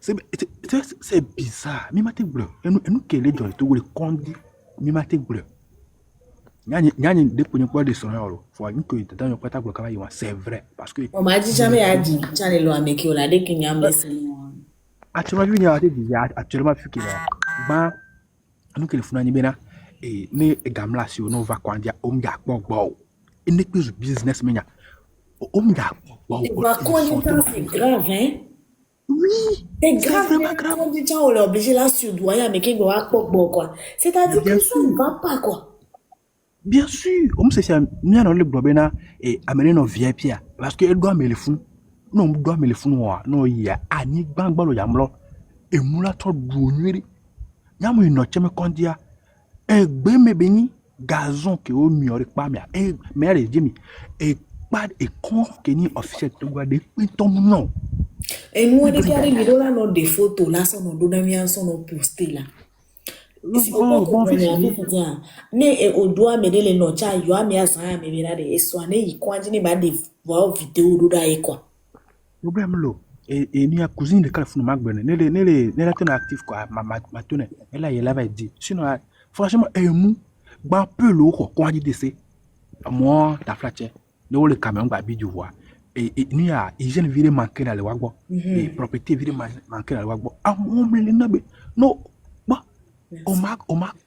c'est bizarre mi mate bleu enu kele jo to le kondi mi mate bleu nyani de ponyo kwa de sonoro fo ni ko tata yo kwata bloka yi wa c'est vrai parce que On m'a dit jamais à dire channel ameki ola de kinyambe si. actuellement vi ni ate di actuellement fi kile ba enu kele funa ni bena e ne gamla si o no va kwandia o mja gbogbo e ne plus business menya o mja gbogbo Bah, quand c'est grave, hein? oui C'est grave, vraiment grave quand du temps on est obligé là sur doyen, mais qui doit pas bon quoi. C'est-à-dire bien que ça ne sûr va pas quoi. bien sûr on se fait mia no le globena e amene no VIP parce que e do amele fun no do amele fun wa no ya ani gbangbalo ya mlo e mula to du onwere nyamo ino cheme kondia e gbe mebeni gazon ke o mi ori pa mi e mere jimi e pa e kon ke ni officiel to gwa de pitom non Et nous on est carré là non des photos là son on donne bien son on posté là. bon Ne o doit me les nocha yo ami asa me bira de so ne yi kwanji ne ba de voir vidéo do da e quoi. problème lo et ni a cousine de kala funu magbene ne la tena actif quoi ma tone elle a il avait dit sinon franchement mu gba peu lo ko kwanji de se moi ta flache ne wo le camion gba bi du voir et ni a hygiène vire manquer dans le wagbo et propriété vire manquer dans le wagbo mon le na be no ba o ma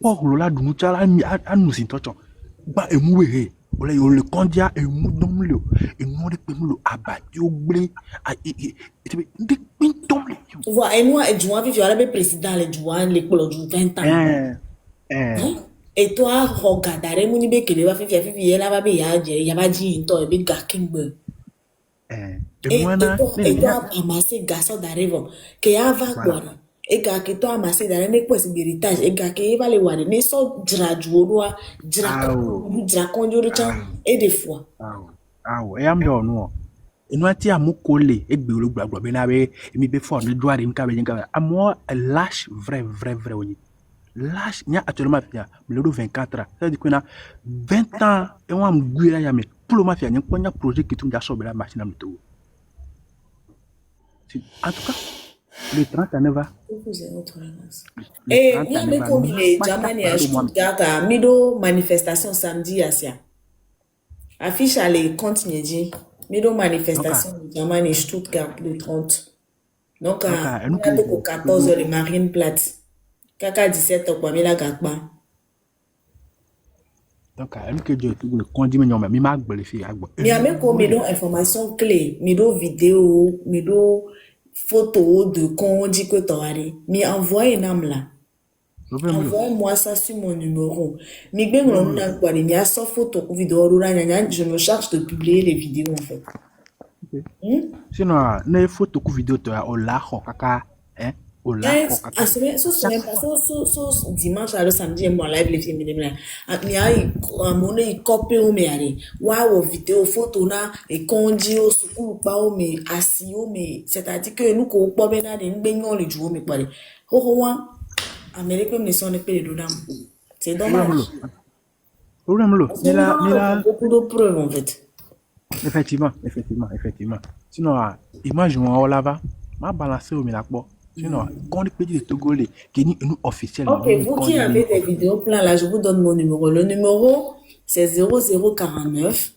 ko lo la dunu chala anu sin tocho ba emu we ole yo le kondia emu dom le e no de pemu lo abati o gbe de pintom le Voilà, et moi et Jouan vivre avec le président le Jouan l'école du 20 ans. Et toi regarder mon ibe kele va faire faire là va be ya va dire to e be gakingbe. Et toi amasser garçon d'arrive que ya va quoi. Et gars que toi amasser dans les quoi c'est héritage et gars que va le voir ne so drajuo dra konjo de chan et des fois. E am do no enu ati amukole egbe ologbagbo be na be emi be for ne doare nka be nka amo lâche vrai oui lâche nya actuellement fia le 24 ans ça dit que na 20 ans et on am guira ya me pour le mafia nya konya projet qui tum ja so be la machine am to en tout cas le 30 ans va et il y a des combinés Germany à Stuttgart mido manifestation samedi à sia affiche aller continuer dit mido manifestation de Germany Stuttgart le 30 donc à 14h le Marienplatz Kaka 17 ans, quoi, mais la gagba. Donc, elle que Dieu tout le conduit mais m'a gbele fi agbo. Mais avec quoi, mais donc information clé, mais donc vidéo, mais donc photo de quand on dit que t'as allé. Mais envoyez nam là. Envoie-moi ça sur mon numéro. Mais bien, on a quoi, mais à sa photo ou vidéo, je me charge de publier les vidéos en fait. Sinon, les photos ou vidéos tu as au lacho kaka, hein, au lacho kaka. Ce dimanche, le samedi, moi, live, les films, mais à mon il copie au mais waouh, vidéo, photo, na, et qu'on dit au secours, pas au mais assis au mais, c'est-à-dire que nous, qu'on peut bien aller, nous, baignons les jours, mais quoi, oh, Amérique, ne sont pas les deux. C'est dommage. Beaucoup de preuves, en fait. Effectivement. Sinon, imagine-moi, on là-bas, m'a balancé au Milakbo. Sinon, quand on peut dire Togolais, qui est nous officiel. Ok, vous qui avez des vidéos plein là, je vous donne mon numéro. Le numéro, c'est 0049.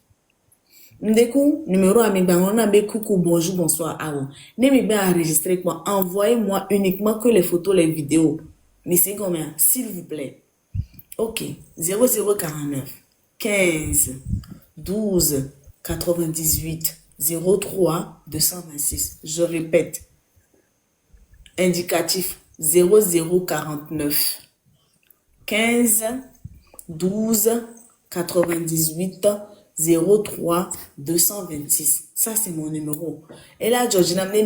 Ndeku, numéro amigban, on a coucou, bonjour, bonsoir, aou. N'aimez enregistrer quoi? Envoyez-moi uniquement que les photos, les vidéos. Mais c'est combien? S'il vous plaît. Ok, 0049 15 12 98 03 226. Je répète. Indicatif 0049 15 12 98 03 226. Ça, c'est mon numéro. Et là, Georgina m'a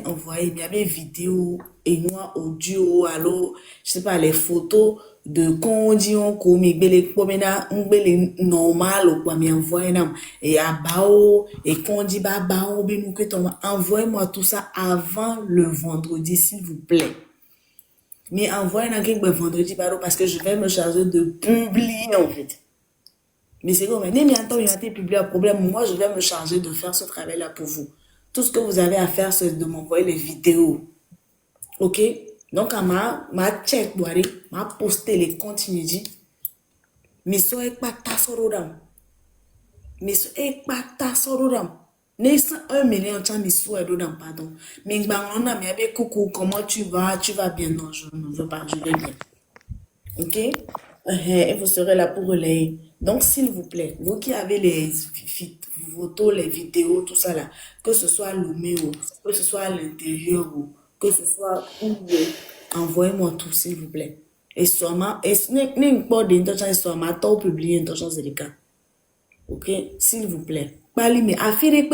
envoyé, il y avait vidéo et moi, audio, allo, je sais pas, les photos de quand on dit on commet, normal, ou quoi, mais envoyé, et à bao, et quand on dit bao, ben, envoyez-moi tout ça avant le vendredi, s'il vous plaît. Mais envoyez-moi quelque vendredi, parce que je vais me charger de publier, en fait. Mais c'est comme, mais attends, il a été publié un problème. Moi, je vais me charger de faire ce travail-là pour vous. Tout ce que vous avez à faire, c'est de m'envoyer les vidéos. Ok? Donc, à ma check, ma poster les contenus. Mais so ek pas ta sororam. Mais so ek pas ta sororam. Ne 1 million de mais so edodam, pardon. Mais on a mis coucou, comment tu vas? Tu vas bien? Non, je ne veux pas, je vais bien. Ok? Et vous serez là pour relayer. Donc, s'il vous plaît, vous qui avez les photos, les vidéos, tout ça là, que ce soit Lomé ou que ce soit à l'intérieur ou que ce soit où, envoyez-moi tout, s'il vous plaît. Et sûrement, et ce n'est pas d'intention, sûrement, tout publié intention, c'est le cas. Ok? S'il vous plaît. Parlez, mais affaire,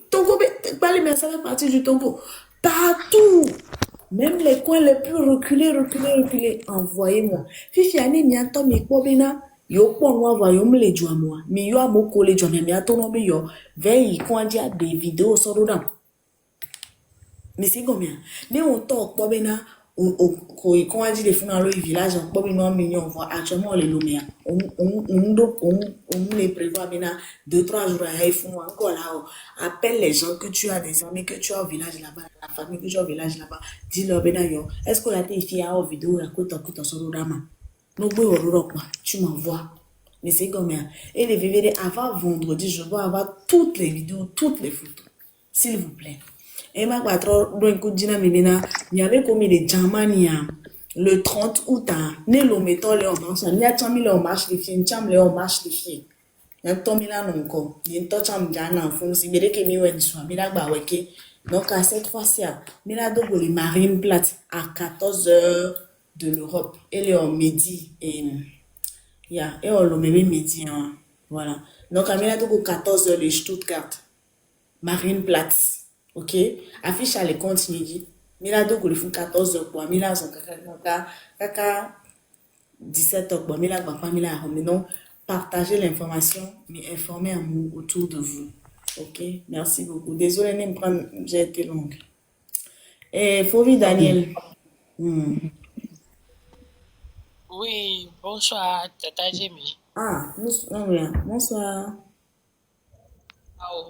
Togo, parlez, mais ça fait partie du Togo. Partout! Même les coins les plus reculés, envoyez-moi. Fifi, ane, mi attend, mi kwa bena, yo kwa moi, voyons me les joie, moi. Mi yo a mo collé, jo, mi attend, no, mi yo, veille, quand dia des vidéos, sur le dam. Mais c'est combien? Mais on talk, kwa bena, quand on dit les fonds dans le village, on peut bien mignon, on voit actuellement les Loméa. On les prévoit maintenant 2-3 jours à ils font encore là. Appelle les gens que tu as, des amis que tu as au village là-bas, la famille que tu as au village là-bas. Dis-leur, est-ce que la fille a une vidéo à côté sur le drama? Non, quoi, tu m'envoies. Mais c'est combien? Et les VVD avant vendredi, je dois avoir toutes les vidéos, toutes les photos. S'il vous plaît. Et ma patron, il y avait commis les Germania le 30 août. Né le mettant les marche, il y a tant mis les marche les filles, tant les marche les filles. Il y a tant mis là non encore. Il y a tant mis là en fond, si bien que mi ouais soit, mi là bah ouais que. Donc à cette fois-ci, mi là donc les marines plates à 14h de l'Europe. Et les en midi et et on le même midi voilà. Donc à mi là donc 14h les Stuttgart. Marine plate. Ok, affiche à les continuer. Mila donc le font 14 heures pour Mila son kaka 17 heures pour Mila pas Mila mais non partagez l'information mais informez autour de vous. Ok, merci beaucoup. Désolé de me prendre, j'ai été longue. Et Fovi Daniel. Oui, bonsoir, Tata Jimmy. Ah, bonsoir.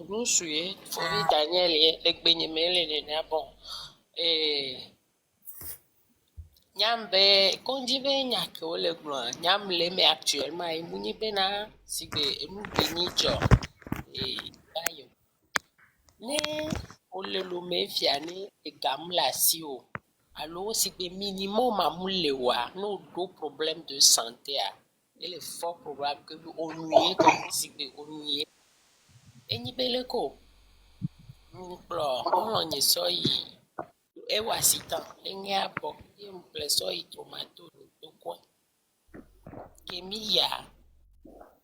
Nous sommes Fovi Daniel et les Benyemele de bon. Nyambe, quand je vais nyake ou le gloin, nyamle mais actuellement, il mouni bena, si nous bénit et bayo. Ne, ou le lume fiani et gam la sio. Alors, c'est que minimum à moulewa, nous deux problèmes de santé. Il est fort probable que on nuit comme si on nuit. Et ni belle ko. Nous plore, on y soy. Et voici tant. Et n'y a pas. Il me plaît soy tomato de quoi. Kemia.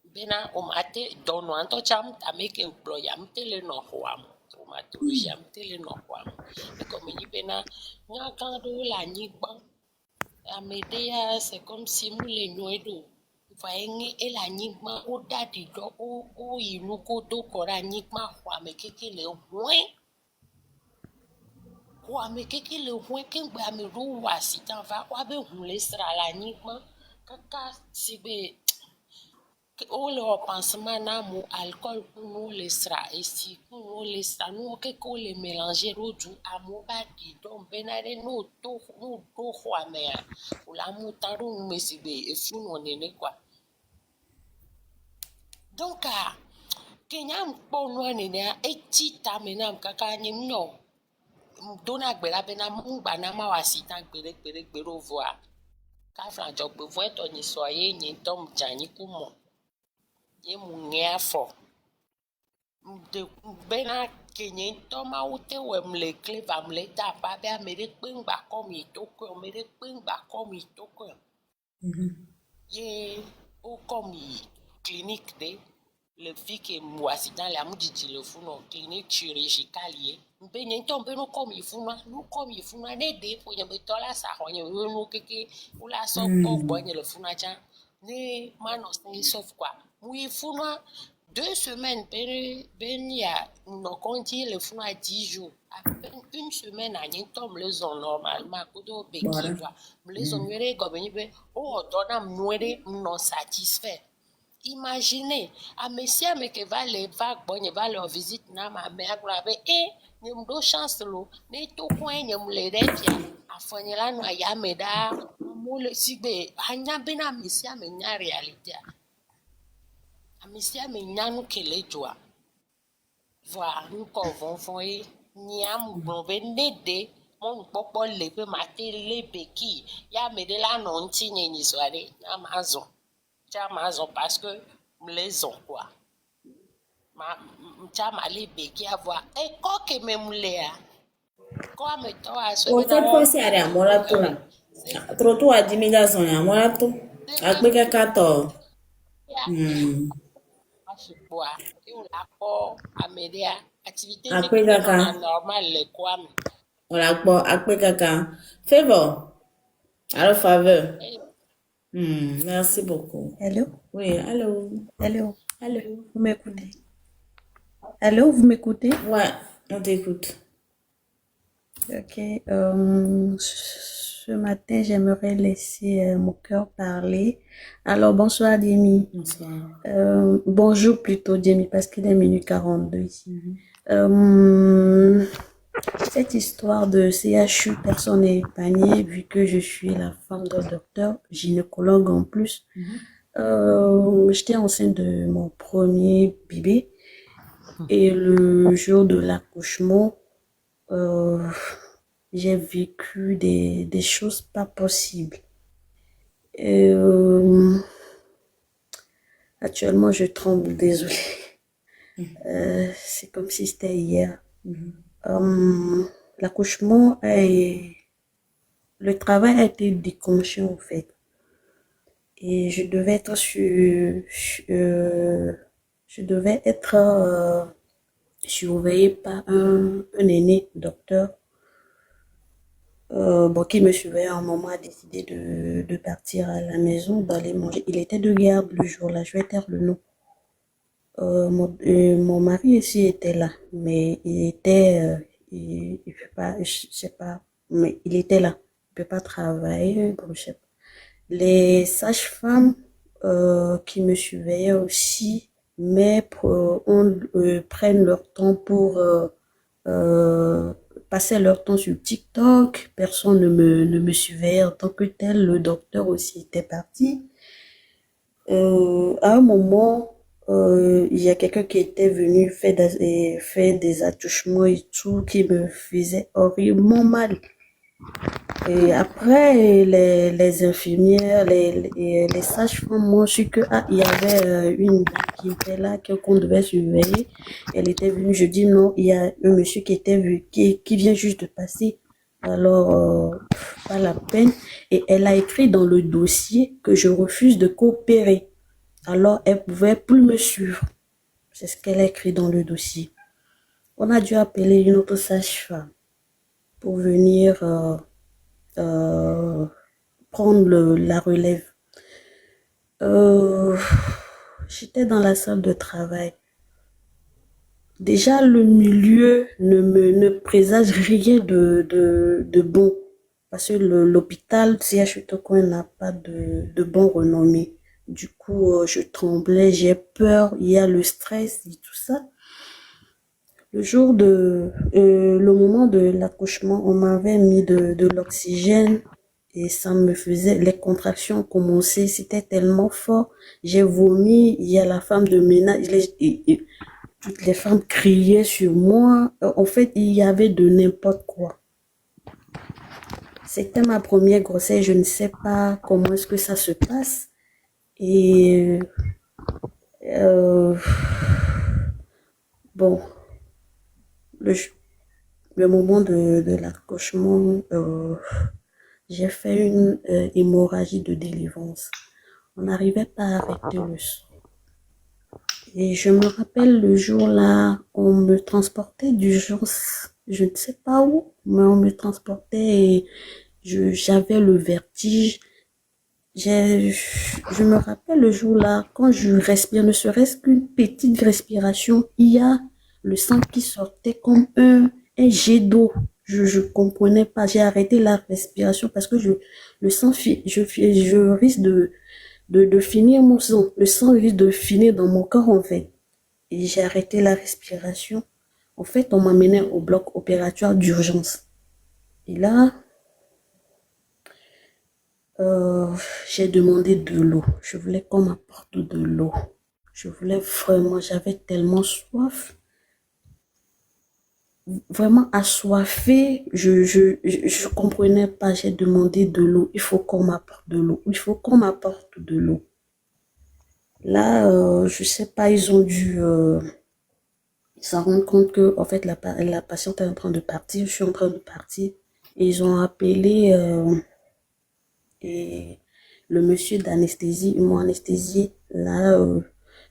Bena omate dono anto cham ameke employ am tele no huam. Tomato jam tele no huam. Et comme il bena, n'a quand la ni ban. Amedea, c'est comme si nous les noidos. Vaengi ela nyigma o dadi do o inuko do kora nyigma kwa me keke le hwen. Kwa me keke le hwen kengbe ame ro wasi tan va kwa be hunle sra la nyigma. Kaka sibe o le pansement na mo alcool pour nous les sra ici pour nous les sra nous keke o le mélanger ro du amo ba di don benare no to kwa me ya. O la mo taro me sibe e fu no nene kwa. Donc, Kenyam Ponwane, et Tita Menam Kakanyam no. Dona Bella Benam Banama was it and Bere voir. Kafran job bevoit on y soye, ni tom Jani Kumo. Ye mungia for. De Bena Kenyan Toma Ute wem le cleve am leta, Babia made it bring back on me toko, made it bring back on me toko. Ye, o come clinique de. Le fait que moi, c'est dans la mouditi le fou, non, clinique chirurgicale, ben, y tombe, nous comme il faut, nous aider pour y mettre là, ça, on y a nous, ou la sauve, bon, le fou, ne, manos, ne, sauf quoi. Oui, il faut, 2 semaines, ben, y a, nous, conti le fou, 10 jours. À peine 1 semaine, y tombe le zone normalement, kudo, beki, le zone, y comme il oh, donne, non satisfait. Imaginez, à Messia, mais que va les vagues, bon, il va leur visite, na ma mère, et nous avons chance, nous tout coin, nous les défions. À Fonela, nous avons méda, nous le sigbe, Hanya Bena Messia, mais n'y a réalité. À Messia, mais n'y a nous que les joies. Voilà, nous convons, n'y a mon bénédé, mon popo les peu mater les béquilles, y'a médé la non tigne ni soirée, Amazon. Amazon parce que les ont quoi. Ma les béquilles à voir. Et quoi que même les quoi me toi ce Au fait, quoi, c'est à moi là tout là. Trop tout à 10 000 son à moi là tout. Avec 14. Et on l'a pas à m'aider à activité normale les quoi. On l'a pas avec caca. Favor. Alors faveur. Merci beaucoup. Allô? Oui, allô. Allô? Allô. Vous m'écoutez? Allô, vous m'écoutez? Ouais, on t'écoute. Ok. Ce matin, j'aimerais laisser mon cœur parler. Alors, bonsoir, Demi. Bonsoir. Bonjour plutôt, Demi, parce qu'il est minuit 42 ici. Cette histoire de CHU, personne n'est épargné, vu que je suis la femme d'un docteur, gynécologue en plus. J'étais enceinte de mon premier bébé et le jour de l'accouchement, j'ai vécu des choses pas possibles. Actuellement, je tremble, désolée. C'est comme si c'était hier. L'accouchement le travail a été déclenché en fait. Et je devais être surveillée par un aîné docteur qui me suivait. À un moment, a décidé de partir à la maison, d'aller manger. Il était de garde le jour-là, je vais taire le nom. Mon mari aussi était là, mais il était, il peut pas, je sais pas, mais il était là, il peut pas travailler, bon, je sais pas. Les sages-femmes qui me surveillaient aussi, mais prennent leur temps pour passer leur temps sur TikTok. Personne ne me surveillait en tant que tel. Le docteur aussi était parti. À un moment, il y a quelqu'un qui était venu faire des attouchements et tout, qui me faisait horriblement mal. Et après, les infirmières, les sages-femmes m'ont su que, il y avait une dame qui était là, qu'on devait surveiller. Elle était venue, je dis non, il y a un monsieur qui était vu, qui vient juste de passer. Alors, pas la peine. Et elle a écrit dans le dossier que je refuse de coopérer. Alors, elle pouvait plus me suivre. C'est ce qu'elle a écrit dans le dossier. On a dû appeler une autre sage-femme pour venir prendre la relève. J'étais dans la salle de travail. Déjà, le milieu ne présage rien de bon. Parce que l'hôpital CHU Tokoin n'a pas de bon renommée. Du coup, je tremblais, j'ai peur, il y a le stress et tout ça. Le moment de l'accouchement, on m'avait mis de l'oxygène et ça me faisait, les contractions commençaient, c'était tellement fort. J'ai vomi, il y a la femme de ménage, toutes les femmes criaient sur moi. En fait, il y avait de n'importe quoi. C'était ma première grossesse, je ne sais pas comment est-ce que ça se passe. Et bon, le moment de l'accouchement, j'ai fait une hémorragie de délivrance. On n'arrivait pas à arrêter le sang. Et je me rappelle le jour-là, on me transportait d'urgence, je ne sais pas où, mais on me transportait et j'avais le vertige. Je me rappelle le jour-là, quand je respire, ne serait-ce qu'une petite respiration, il y a le sang qui sortait comme un jet d'eau. Je comprenais pas, j'ai arrêté la respiration parce que le sang, je risque de finir mon sang. Le sang risque de finir dans mon corps, en fait. Et j'ai arrêté la respiration. En fait, on m'amenait au bloc opératoire d'urgence. Et là, j'ai demandé de l'eau. Je voulais qu'on m'apporte de l'eau. Je voulais vraiment, j'avais tellement soif. Vraiment assoiffée, je comprenais pas. J'ai demandé de l'eau. Il faut qu'on m'apporte de l'eau. Il faut qu'on m'apporte de l'eau. Là, je sais pas, ils ont dû s'en rendre compte que, en fait, la patiente est en train de partir. Je suis en train de partir. Et ils ont appelé et le monsieur d'anesthésie, ils m'ont anesthésié. Là,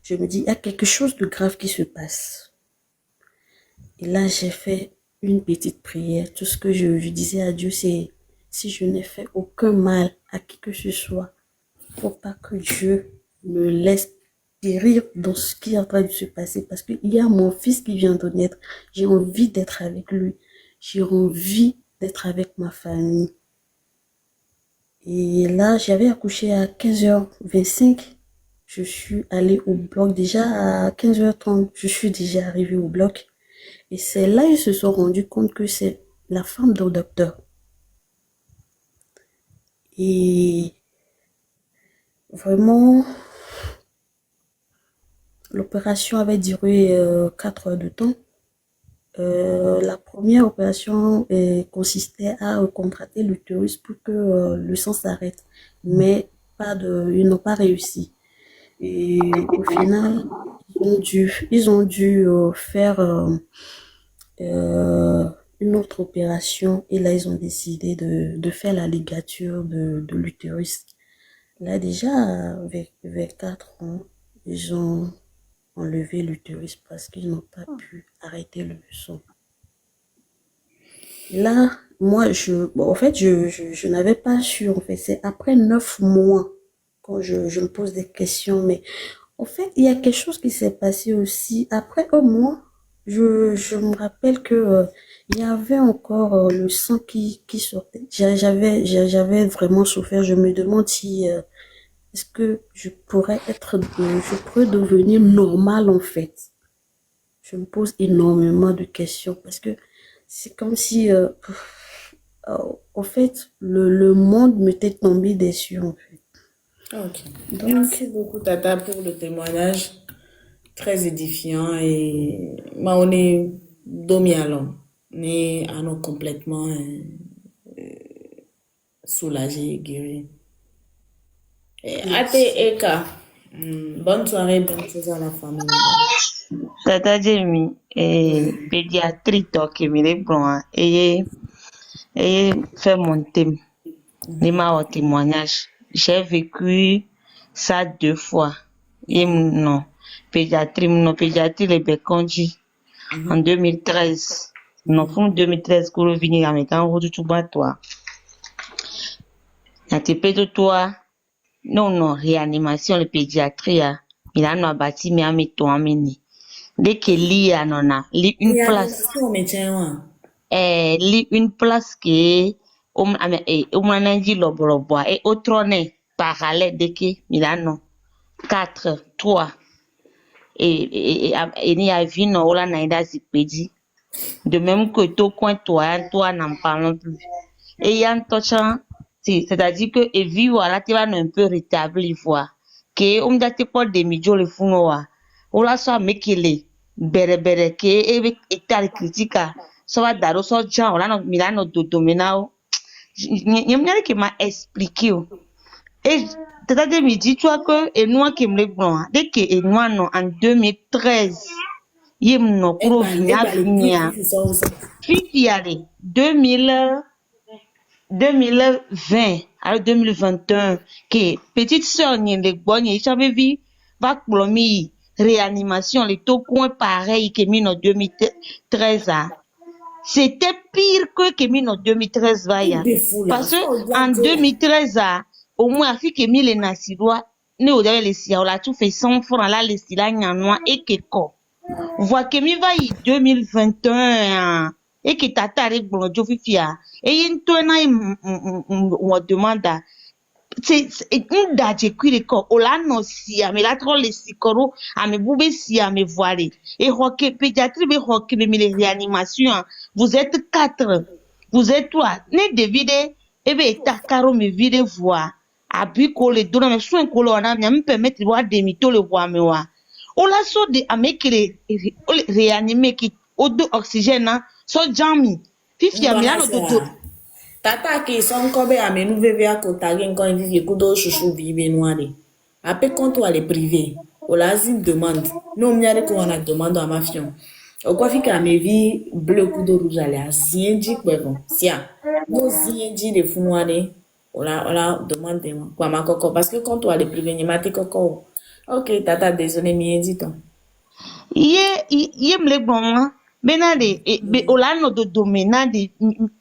je me dis, il y a quelque chose de grave qui se passe. Et là, j'ai fait une petite prière. Tout ce que je disais à Dieu, c'est si je n'ai fait aucun mal à qui que ce soit, faut pas que Dieu me laisse périr dans ce qui est en train de se passer. Parce qu'il y a mon fils qui vient de naître. J'ai envie d'être avec lui. J'ai envie d'être avec ma famille. Et là, j'avais accouché à 15h25. Je suis allée au bloc. Déjà à 15h30, je suis déjà arrivée au bloc. Et c'est là ils se sont rendus compte que c'est la femme du docteur. Et vraiment, l'opération avait duré 4 heures de temps. La première opération consistait à contracter l'utérus pour que le sang s'arrête. Mais ils n'ont pas réussi. Et au final, ils ont dû faire une autre opération et là ils ont décidé de faire la ligature de l'utérus. Là déjà avec 4 ans, ils ont enlevé l'utérus parce qu'ils n'ont pas pu arrêter le sang. Là, moi en fait je n'avais pas su, en fait c'est après 9 mois quand je me pose des questions, mais en fait il y a quelque chose qui s'est passé aussi après un mois. Je me rappelle que il y avait encore le sang qui sortait. J'avais vraiment souffert. Je me demande si est-ce que je pourrais devenir normale, en fait. Je me pose énormément de questions parce que c'est comme si en fait le monde m'était tombé dessus, en fait. Ok. Donc, Merci beaucoup, Tata, pour le témoignage très édifiant et on est domi à l'homme. On est complètement soulagé et guéri. Ate Eka, bonne soirée, bonne chose à la famille. Tata Jamie, pédiatrie toque me bon et fait mon thème. Nima au témoignage. J'ai vécu ça 2 fois. Et non, pédiatrie le Bekonji en 2013. Non, en 2013, quand je venais à mes camps, je suis toi. Na te peto toi, non, réanimation, le pédiatrie, il a nous bâti, mais à mes to ameni. Dès que li a nona, li une place. Li une place qui nanji lobolobo et autre ne parallèle de que Milano 4 3 et ni a vu no la naida zipedi de même que toi coin toi n'en parlons plus et yan tocha c'est-à-dire que et vie voilà tu vas un peu rétablir voir que date pas de midjo le funoa ola so mekele bere ke et tal critique so va daro so jan ola no Milano domenao Nyamnyari qui m'a expliqué. Et c'est-à-dire, me dit, tu vois que, et nous, qui me blanc, dès que, et nous, non, en 2013, yem no, pour venir, Fifi, allez, 2020, alors 2021, que petite sœur, n'y les bonnes, j'avais vu, va plomi, réanimation, les taux coins pareil, que mis en 2013, c'était pire que mis en 2013 vaya parce que en 2013 au moins afin que mis les nasidwa ne au les sia la tout fait 100 francs là les sila nyanoa et que ko voit que mi va 2021 et que tata avec blonjo fifia et yin to na on demande c'est une date qui le corps ola no sia mais la trop les sikoro a me boube sia me voiler et roque pédiatrie be roque me les réanimation vous êtes 4 vous êtes 3 ne devide et be ta caro me vide voir abi ko le dona me soin ko lo na me permettre voir demito le voir me wa ola so de amekele réanimer qui au de oxygène so jami fifia mi la no toto Tata qui sont comme à mes nouveaux à Cotagen quand ils disent que chouchou vive noir. Après quand on les privé, on la demande. Nous on y a qu'on a demandé à ma fille. Au quoi fait qu'à mes vies bleu coup de rouge à la zienji quoi bon. Sia. Nous zienji les fous noirs. On la demande quoi ma coco parce que quand on les privé ni mate coco. Ok tata désolé mi dit ton. Yé me le bon benade be olano de domenade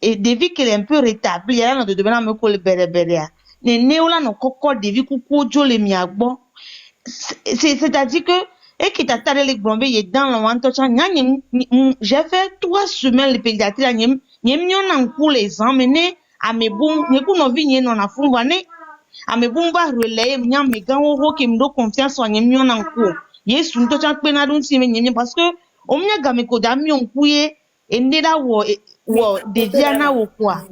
et devi qu'elle est un peu rétablie là de domenade me ko le bere ne olano koko devi ku kojo le miagbo c'est-à-dire que et qui t'a taré les bombes y dans le wanto chan j'ai fait 3 semaines le pédiatrie nyem nyon en cours les emmener à mes bons ne ku no vi non na fun wane à mes bons va relayer nyam me gan wo ke mdo confiance en nyon en cours yesu to chan pe na dun si me parce que omnya game ko dami on kuye endeda wo deviana wo kwa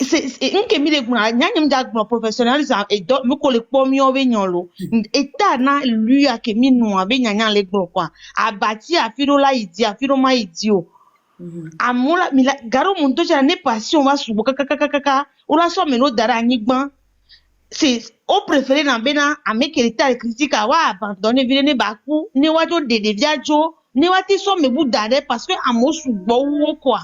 c'est nke mi le guna nyanyem da guna professionnalisme et do me ko le pomi o be nyolo eta na lui a ke mi no abe nyanya le gbo kwa abati afiro la idi afiro ma idio amula mi la garo mun to ja ne passion va subo kaka ora so me no dara anyigban c'est au préféré na bena ameke ta critique wa abandonner vile ne baku ne wajo de viajo ne wati so me bu dare parce que amosu gbo wo quoi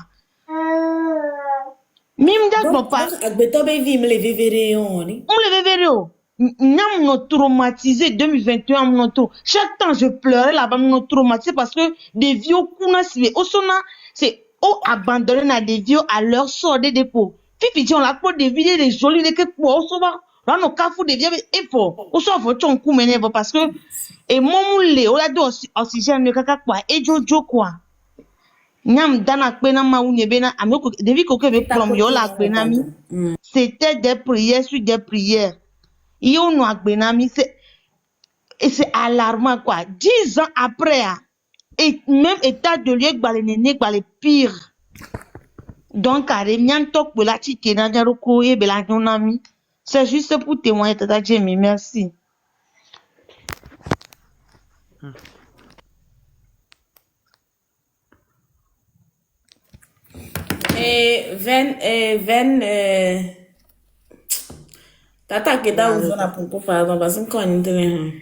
mim da gbo pa agbeto be vi me le vevere on ni on le vevere o n'am no traumatisé 2021 no to chaque temps je pleurais là-bas no traumatisé parce que des vieux kuna sibe osona c'est au abandonner na des vieux à leur sort de dépôt fifi on la peau de vidéo des jolies de que pour osoma là no kafu de vieux et faut osovo ton ku menevo parce que et momule o la do oxygène kaka kwa e jojo kwa nyam dana pena ma unye bena ameko devi ko ke be plom yo la pena mi c'était des prières sur des prières yo no agbena mi c'est alarmant quoi 10 ans après et même état de lieu gbalé pire donc aremian tok la tike na jaroko e bela jonami c'est juste pour témoigner tata Jamie merci Et 20, Tata Keda vous en a pour pardon, parce que quand on était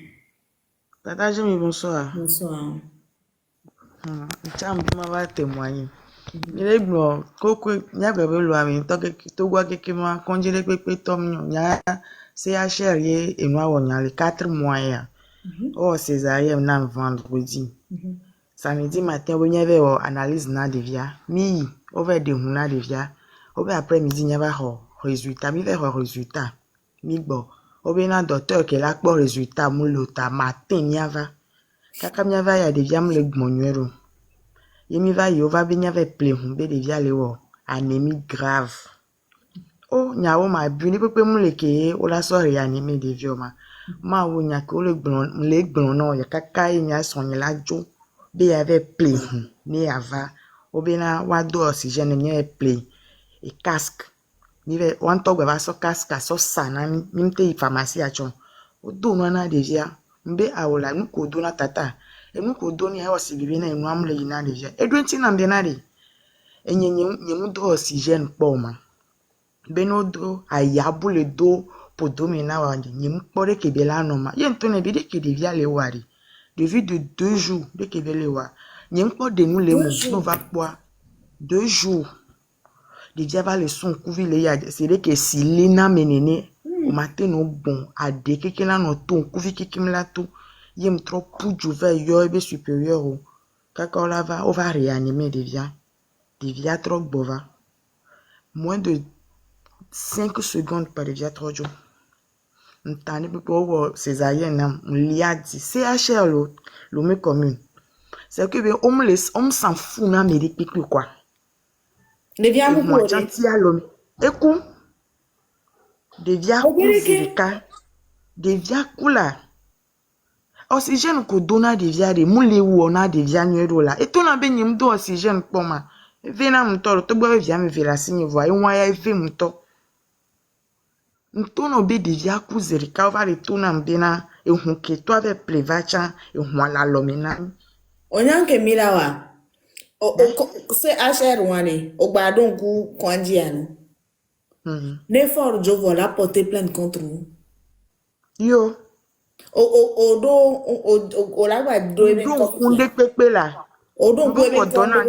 Tata Jimmy, bonsoir. bonsoir. Tiens, je vais témoigner. Il est bon. Coco, il y a bébé loi, mais tout quoi que moi, quand je l'ai pépé tom, il y a CHR et moi, on a les 4 mois. Oh, césarienne, on vendredi. Samedi matin, on y avait analyse na devia. Mi, on va de na devia. On va après-midi, il y avait résultat. Mi vers résultat. Mi bon. On va un docteur qui a pour résultat, moulota matin, il y avait. Kaka mi avait ya devia me le gmonuero. Yemi va yo va bien avec plehun be devia le wo anémie grave. Oh, nyawo ma buni pepe mu le ke o la so réanimer devia ma wo nya ko le gbon no ya kaka nya sonye la jo be ya avec plehun ni ava o be na wa do oxygène ni e play e casque ni ve wan to gbe va so casque so sana mi mte pharmacie a chon o do no na devia mbe awola nu ko do na tata enu ko do ni e osi bibi na enu amle yina devia e do nti na mbe na de enye mu do oxygène po ma be no do ayabu le do podomina wa nyem pore ke be la no ma ye ntone be de ke devia le wari de vie de 2 jours de ke be le wa nyem po de nous le mo no va quoi 2 jours devia va le son couvi le ya c'est de que si lena menene o matin no bon a de ke la no ton couvi ke kim la to yem trop pour juve yo be supérieur o kaka la va on va réanimer devia trop bova moins de 5 secondes par devia trop jours ntani pour césarienne na liadi CHR lo me commune c'est que on me s'en fout na médic quoi Devia mu moi ko de. chanti à l'homme écoute devia cousirika devia kula oxygène ko dona devia de mule wo na devia nyero la et on a benyem do oxygène pour ma vena mto to bo via me vela signe voix nwa ya ve mto Ntono be devia cousirika va le tona mbena e hunke to ave plevacha e hwala lomena Onyanke milawa. O CHR wane, o gbadon ku kwanji anu. Ne for jovo la porter plainte contre vous. yo O la gba do ebe do kunde pepe la o don go ebe Mboko dona.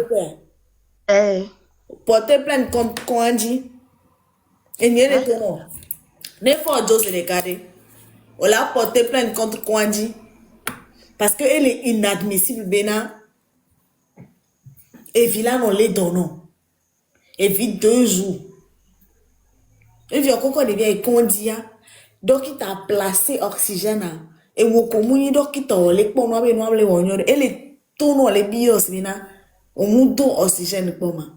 porter plainte contre kwanji. Enyere tono. Ne for jo se le kade. O la porter plainte contre kwanji. Parce que elle est inadmissible bena. Et villa on les donne. Et vit 2 jours. Et puis encore devient condia. Donc il t'a placé oxygène. Et vous communiez donc il t'a les pour moi ben les wonyo. Et les tono les bios bena. On monte oxygène pour moi.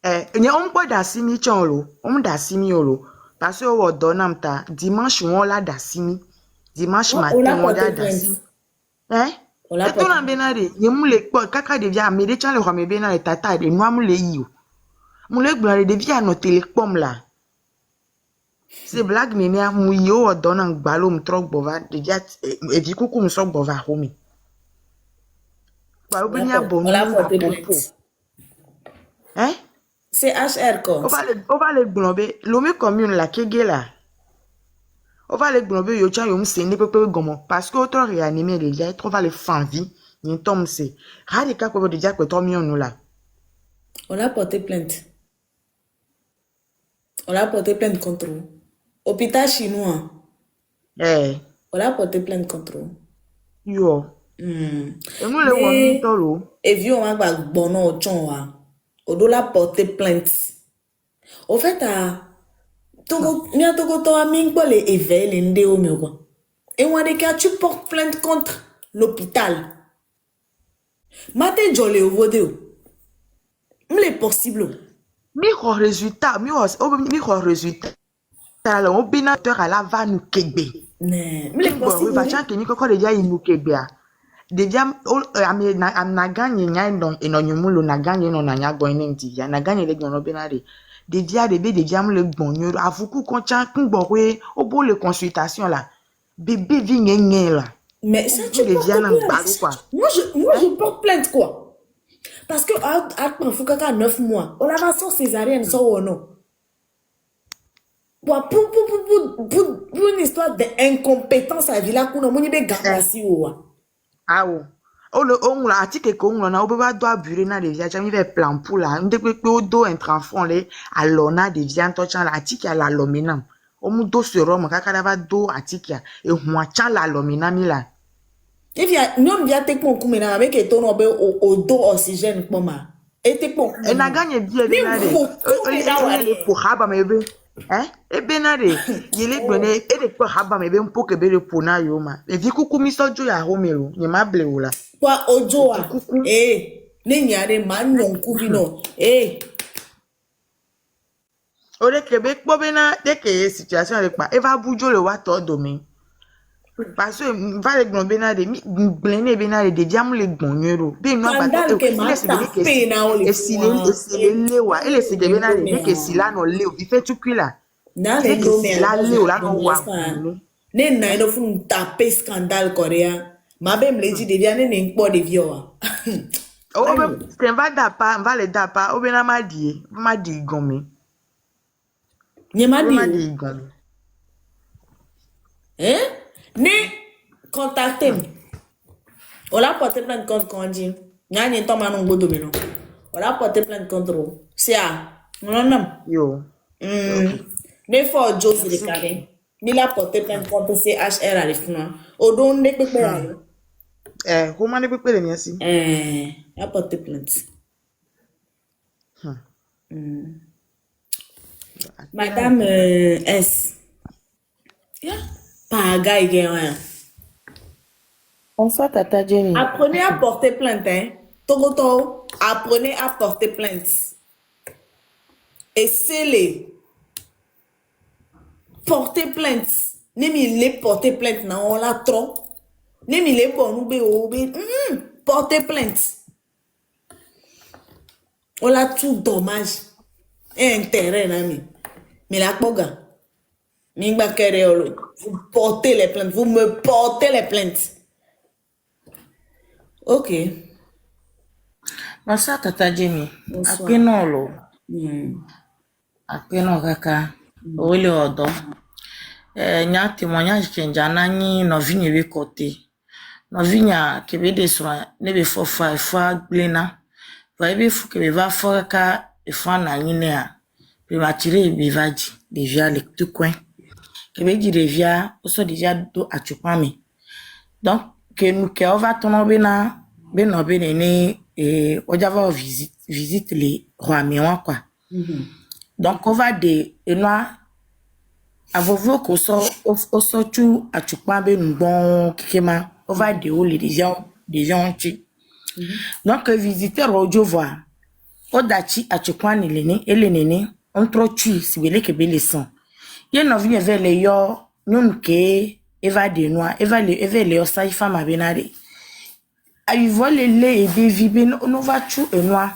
Nye on po da simi chonlo on da simi olo parce que o donam ta dimanche on la da simi dimanche matin on da simi et tout na benare nye mu le po kaka devia me de chan le rome benare tata de moi mu le yi mu le gbare devia no telecom la c'est blague me mia mu yo o donam gbalo mu trok bova devia e vi kuku mu so bova homi ba obenya bonu na popo CHR quoi. On va les glober. L'homme commune la kege la. On va les glober yo chan yo msende pepe gomo parce que autre réanimé déjà on va les fan vie ni tom c'est radical pour déjà que toi mieux nous là. On a porté plainte. On a porté plainte contre vous. Hôpital chinois. On a porté plainte contre vous. Yo. Et nous les wonu tolo. Et vieux on va bono chonwa. On doit porter plainte. Au fait, Togo to aming pour les éveils les ndéo mais quoi. Et on a des cas tu portes plainte contre l'hôpital. Maté jolé au vodéo. M'le possible. Mi résultat, mi résultat. Alors on binateur à la va nous kegbe. M'le possible. Va chan keni koko déjà il nous kegbe. Déjà na gagné nya don enonyumulo na gagné non na nya boine ntia na gagné le gbono benare déjà déjà me le gbonyo avuku kon chan kngbowe obo le consultation là bébé vi ngenge là mais ça tu déjà na quoi. Moi je porte plainte quoi Parce que à Fukaka 9 mois, on a ma soeur césarienne, ça ou non. Pour une histoire d'incompétence à Villa Kuna, mon ibé gambasi ou. Ah oh. Oh le on la atike ko on na oba do abure na de via jami ve plan pour la nde pe o do entrant les alona de via to chan la atike la lomina. O mu do se rom kaka da va do atike e huan chan la lomina mi la. Et via non via tek mon kumena avec et ton obe au do oxygène poma. Et tek mon. E na ganye bien na de. Le pour haba mebe. E be na de. Yele gbene e de pour haba mebe mpo ke be le pona yo ma. E vi kuku mi so jo ya homelo, ni ma ble o la. Kwa ojoa. Ne nyare man non kuvino. Ore kebe kpo be na de ke situation le pa. E va bujo le wa to do mi. Parce que va le gbon be na de mi blene be na de diamu le gbon yero. Be no ba to e se be ke e si le wa e le se be na de ke si la no le o vi fe tukila. Na le do me la le o la no wa. Ne na no fun taper scandale coréen. Ma bem le dit devient ne nkpo de vioa. Oh, ben va dapa, va le dapa, o bena ma di gomi. Nye ma Ma di. di gomi. Ne contactez moi. On l'a porté plein de compte quand dit. Nya ni to manon godo bino. On l'a porté plein de compte ro. C'est non. Yo. Ne faut Joe de carré. Ni la porté plein de compte CHR à l'effet. O don ne pepe ayo. Comment ne peut pas le merci. A porté plainte. Madame S. Pas gars rien. Bonsoir, Tata Jenny. Apprenez à porter plainte, hein. Togoto, apprenez à porter plainte. Et c'est les porter plainte. Nemi les porter plainte, non, on l'a trop. Nemi les bon ou porter plainte. On l'a tout dommage. Et intérêt, nami. Mais la poga. Vous portez les plaintes. Vous me portez les plaintes. Ok. Bonsoir, Tata Jenny. Bonsoir. Apenon lo. Apenon kaka. Oile odo. Nya témoignage kenjana ni novigne be côté. Novigne kebe de soin ne be fa glena. Va be fu kebe va fa ka e fa na nyine a. Be matire be vaji de via le tout coin. Kebe di de via oso déjà do achupami. Donc que nous que on va tomber na be no be ne ojava visite les rois miwa quoi. Donc on va de noa avovo ko so tu achukpa be ngbon kikema on va de o les gens chi. Donc visiter rojo voir odachi achukpa ni lene elenene on tro tu si bele ke bele son. Ye no vient vers les yo non ke eva de noa eva le osai fama benare. Ayi vole le ebe vibe no va tu enwa.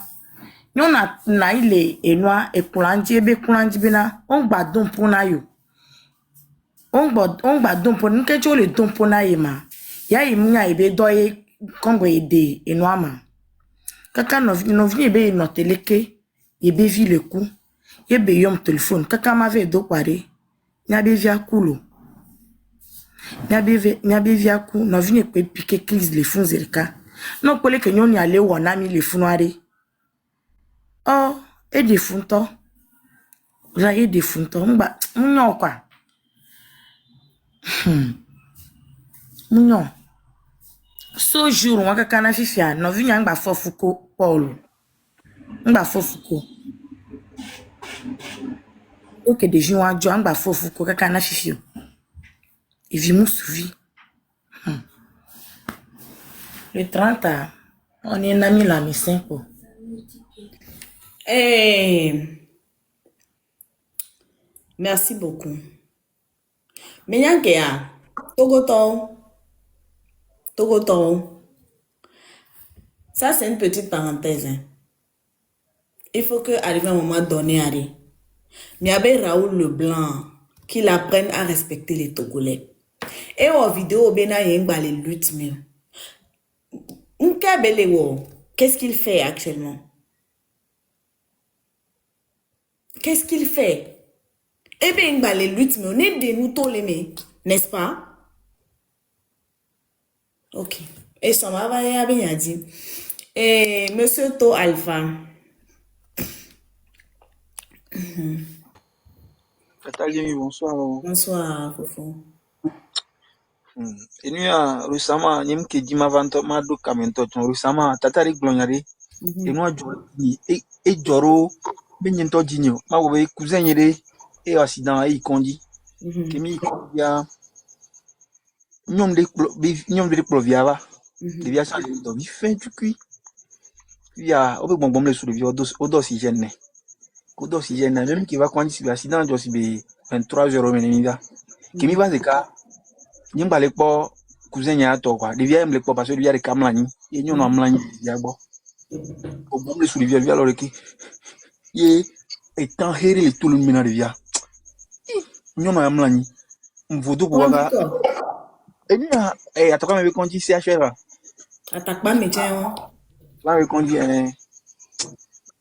Nyon na ile enwa e kulanji ebe kulanji bena on gba don pona yo. On gba don pona nke jo le don pona ye ma. Ya imunya ebe doye kongo ede enwa ma. Kaka no vini ebe no teleke ebe vi le coup. Ebe yom téléphone kaka ma ve do pare. Nya be via kulo. Nya be via ku no vini pe piquer crise le fun zerka. Non pole que nyon y aller wona mi le funoare. Oh, et des funto. J'ai des funto. Mba, mignon quoi. Mignon. So jour on ka kana fifia, no vinya ngba fofuko Paul. Ngba fofuko. Ok de jour an jo ngba fofuko ka kana fifio. Et vi mou souvi. Le 30, on est nami la mi 5. Merci beaucoup. Menyangea, Togoton. Ça, c'est une petite parenthèse. Hein. Il faut que, arrivé à un moment donné, il y avait Raoul Leblanc qui l'apprenne à respecter les Togolais. Et en vidéo, il y a les luttes. Nkabele wo Qu'est-ce qu'il fait actuellement? Qu'est-ce qu'il fait? Eh bien, il va les luttes, mais on est des moutons, n'est-ce pas? Ok. Et ça m'a bien dit. Et Monsieur To Alpha. Tata Jimmy, bonsoir. Bonsoir, Fofo. Et nous, récemment, nous avons dit que Kamento, récemment, Tata Riglonari, et nous avons dit, et Joro, Benyento Dino, ma oué, cousin yere, et accident, et condi, qui mi condia, nyom de ploviava, de via changer de vie, fin du cuit, via, au bon bon sur le vieux, au d'oxygène, même qui va conduire sur l'accident, je suis 23 euros, qui mi va de cas, nyom balek po, cousin ya to quoi, de via me le po, parce que via de kamlani, et nous n'en mlani, via bo, au bon sur le vieux, via alors que, ye, étant héré tout le monde via. Nous n'en mlani, on vaut pour voir. Et nous, attends, quand même, qu'on dit CHR, Attaque pas, mais tiens. là, qu'on dit,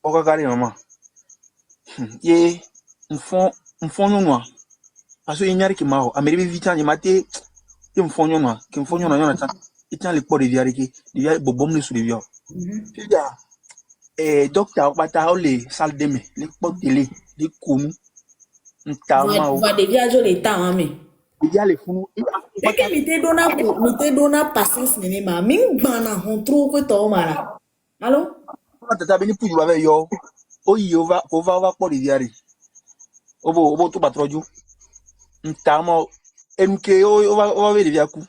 on regarde, maman. Ye, on fond noir. Parce que il n'y a que maro. Amérique vite, il m'a dit, il me fond noir, qui me fond noir, il tient les ports de viare, il y a bobom sur les vieux. Puis, docteur, bata, les salles de mai, les portes télé, les coups, un talma. Va de viager les temps, mais. Il y a les fous. Et que m'était donné patience, ma ming bana, on trouve que t'as mal. Allô? Tata beni pour jouer avec yo. Oyi, on va pour les viare. Obo, tout pas trop du. Ntama, MK, on va ver les viaku.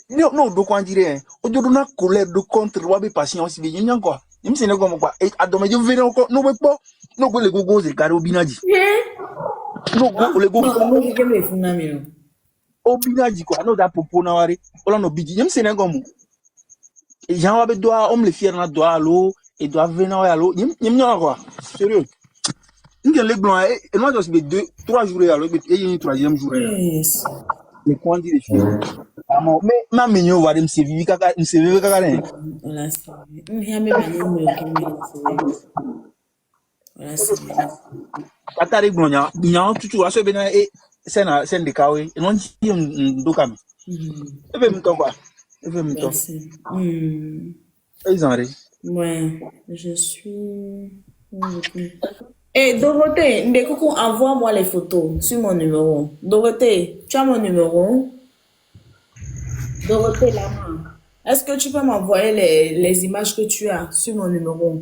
Non, donc on dirait, on doit donner colère de contre, on va passer aussi bien, n'y a quoi. Il me semble comme quoi, et à demain, je vais encore, non, mais pas, non, les gogos, et carreau binaji. Non, les gogos, au binaji, quoi, non, da popo na wari, on a no bidi, il me semble comme, et j'en avais doigt, on me le fier na doigt à l'eau, et doigt venir à l'eau, il me semble quoi, sérieux. Il y a les blancs, et moi, je suis 3 jours à l'eau, et il y a une 3e jour. Les coins des filles. Mais ma mignon va me servir caca. Voilà, Katari glonya, bien tout à ce bénin et c'est des kawe. Et non, si on dokam. Et bien, quoi. Et bien, ouais, je suis. Et Dorothée, coucou, envoie-moi les photos sur mon numéro. Dorothée, tu as mon numéro? Dorothée, la main. Est-ce que tu peux m'envoyer les images que tu as sur mon numéro?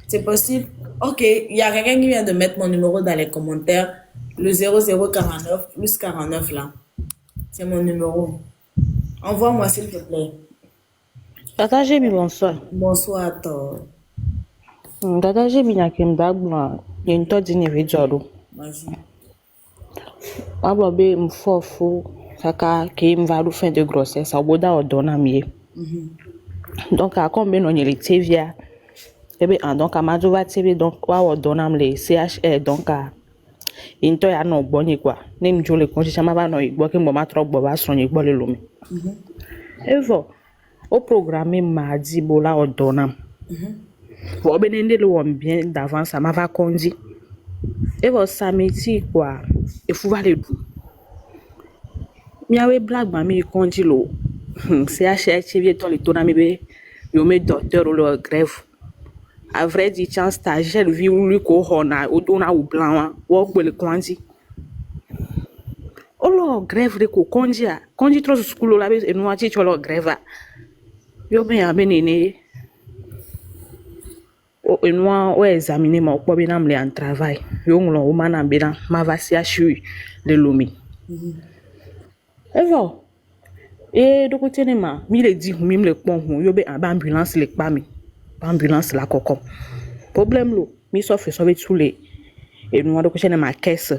C'est possible? Ok, il y a quelqu'un qui vient de mettre mon numéro dans les commentaires. Le 0049 plus 49 là. C'est mon numéro. Envoie-moi s'il te plaît. Tata Jimmy, bonsoir. Bonsoir à toi. Tata Jimmy, il y a une tonne d'individus. Vas-y. Ababe mfofu saka ke mvalu fin de grossesse oboda odona mie. Donc à combien on les TVA ebe donc à madova TV donc wa odona mle CHR donc à into ya no gboni kwa nem jole kon se chama ba no igbo ke mo ma tro gbo ba son igbo le lomi. Evo au programme mardi bola odona. Pour benende le won bien d'avance ma va kondi. Evo samedi quoi il faut aller tout. Miawe blague mami kondi lo. CHR TV to le tona mebe yo me docteur ou le grève. À vrai dire chance stagiaire vi lui ko hona o dona ou blanc wo gbe le kondi. Olo grève de ko kondi a kondi trop school la be e no ati cholo grève. Yo ben ya benene et moi ouais examiner mon problème en travail yo nglo o mana bena ma va CHU de Lomi et voilà et de côté ne ma mi le dit mi le pon yo be ambulance le pa mi ambulance la kokon problème lo mi so fait sauver tous les et nous de côté ne ma caisse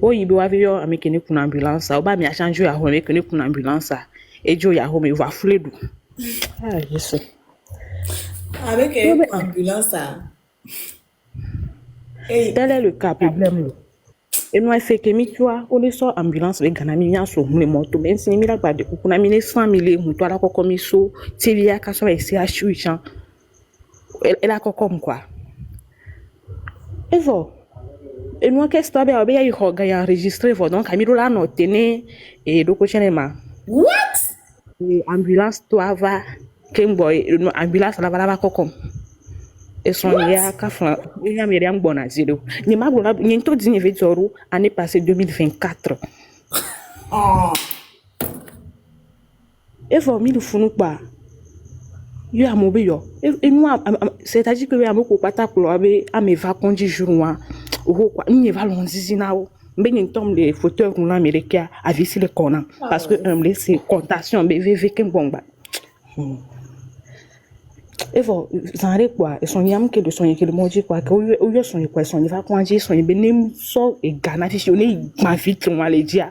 o yibi wa vi yo amekene kun ambulance o ba mi a changer ya ho amekene kun ambulance et jo ya ho me va fouler du ah je sais. Avec une ambulance, tel est le cas, problème. Et nous, fait que mi toi, on est sur ambulance, les gars, mi vient sur les motos, même si mi la bade, on a mis 100 000, mon toi là, comme il so, TV à casse avec CHU, elle a comme quoi. Et voilà. Et nous, qu'est-ce que tu as bien eu enregistré, donc, Camilo là, non, tenez, et donc, What? Ambulance, toi, va, Kemboy, ambulance, là, va, comme. Et son ya kafla il y a rien bon à zéro ni ma bon ni to dîner veut dire année passée 2024 Oh. et vous funu pas yo a mobe yo et nous c'est-à-dire que ya moko pata ko abe a me va conduire jour wa o quoi ni va lonzizi na o ben ni tom les fauteurs roulant américain a visé le corner parce que c'est contation bvv ken bomba. Et vous en quoi et son yam que de son que le maudit quoi que ou son quoi son va conduire son benim so et gana fisionné ma vitre on aller dire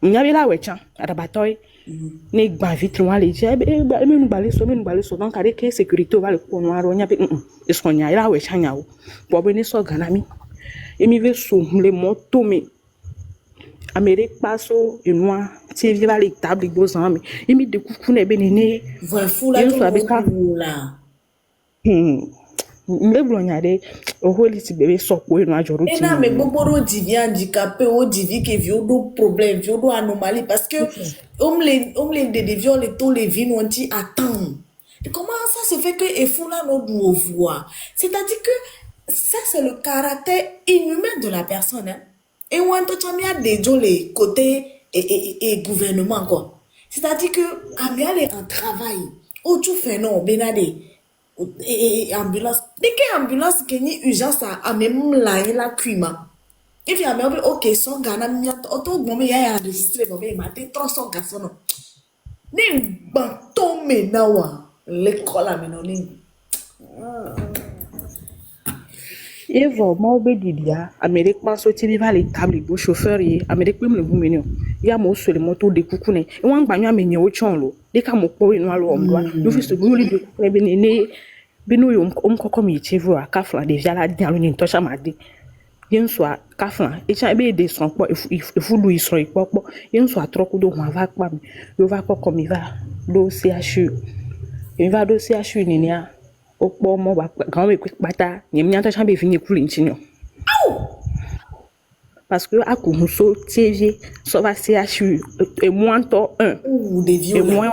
il y avait là ouais tiens à batoy ne ma vitre on aller dire et nous balé so donc avec sécurité va le pour noir on y a et son y a là ouais tiens yao pour venir so gana mi et mi veut so les motos mais Amérique passe et moi tu vivre les tables beaux amis et mi de coucou ne benene Voilà, fou là, tout là. Le blonade au holi si bébé soko et no ajoro Et ti là, mais beaucoup de divi handicapé, ou divi qui vient de problème, vient de anomalie, parce que on les dévions les tous les vignes, on dit attends. Et comment ça se fait que et fou là nous voit? C'est-à-dire que ça c'est le caractère inhumain de la personne, hein. Et on entend bien des gens les côtés et gouvernement quoi. C'est-à-dire que Amial est en travail. Où tu fais non, benade. Et ambulance. Dès que ambulance qui ni urgence à même la cuima. Et puis Amial ok son gana mi auto bon mais ya enregistré bon mais maté 300 garçons non. Ni banton me nawa l'école à menoni. et vraiment obédidia Amérique passe au tiniva les tables beau chauffeur y Amérique même le boumeno ya mo sur les motos de coucou et on gagnon amener au chonlo dès qu'à mon po no alo omdoa nous fils de bouli de coucou benene beno yo comme y chevu à kafla déjà la dialo ni tosha madi yen soit kafla et cha be de son po il faut lui son po yen soit trop coup de on va pas yo va pas comme il va do CHU il va do CHU ni ya o po mo ba quand me bata ni mi anta chambe fini kuli nchinyo parce que à Koumousso TV ça va CHU et moins to 1 ou des viols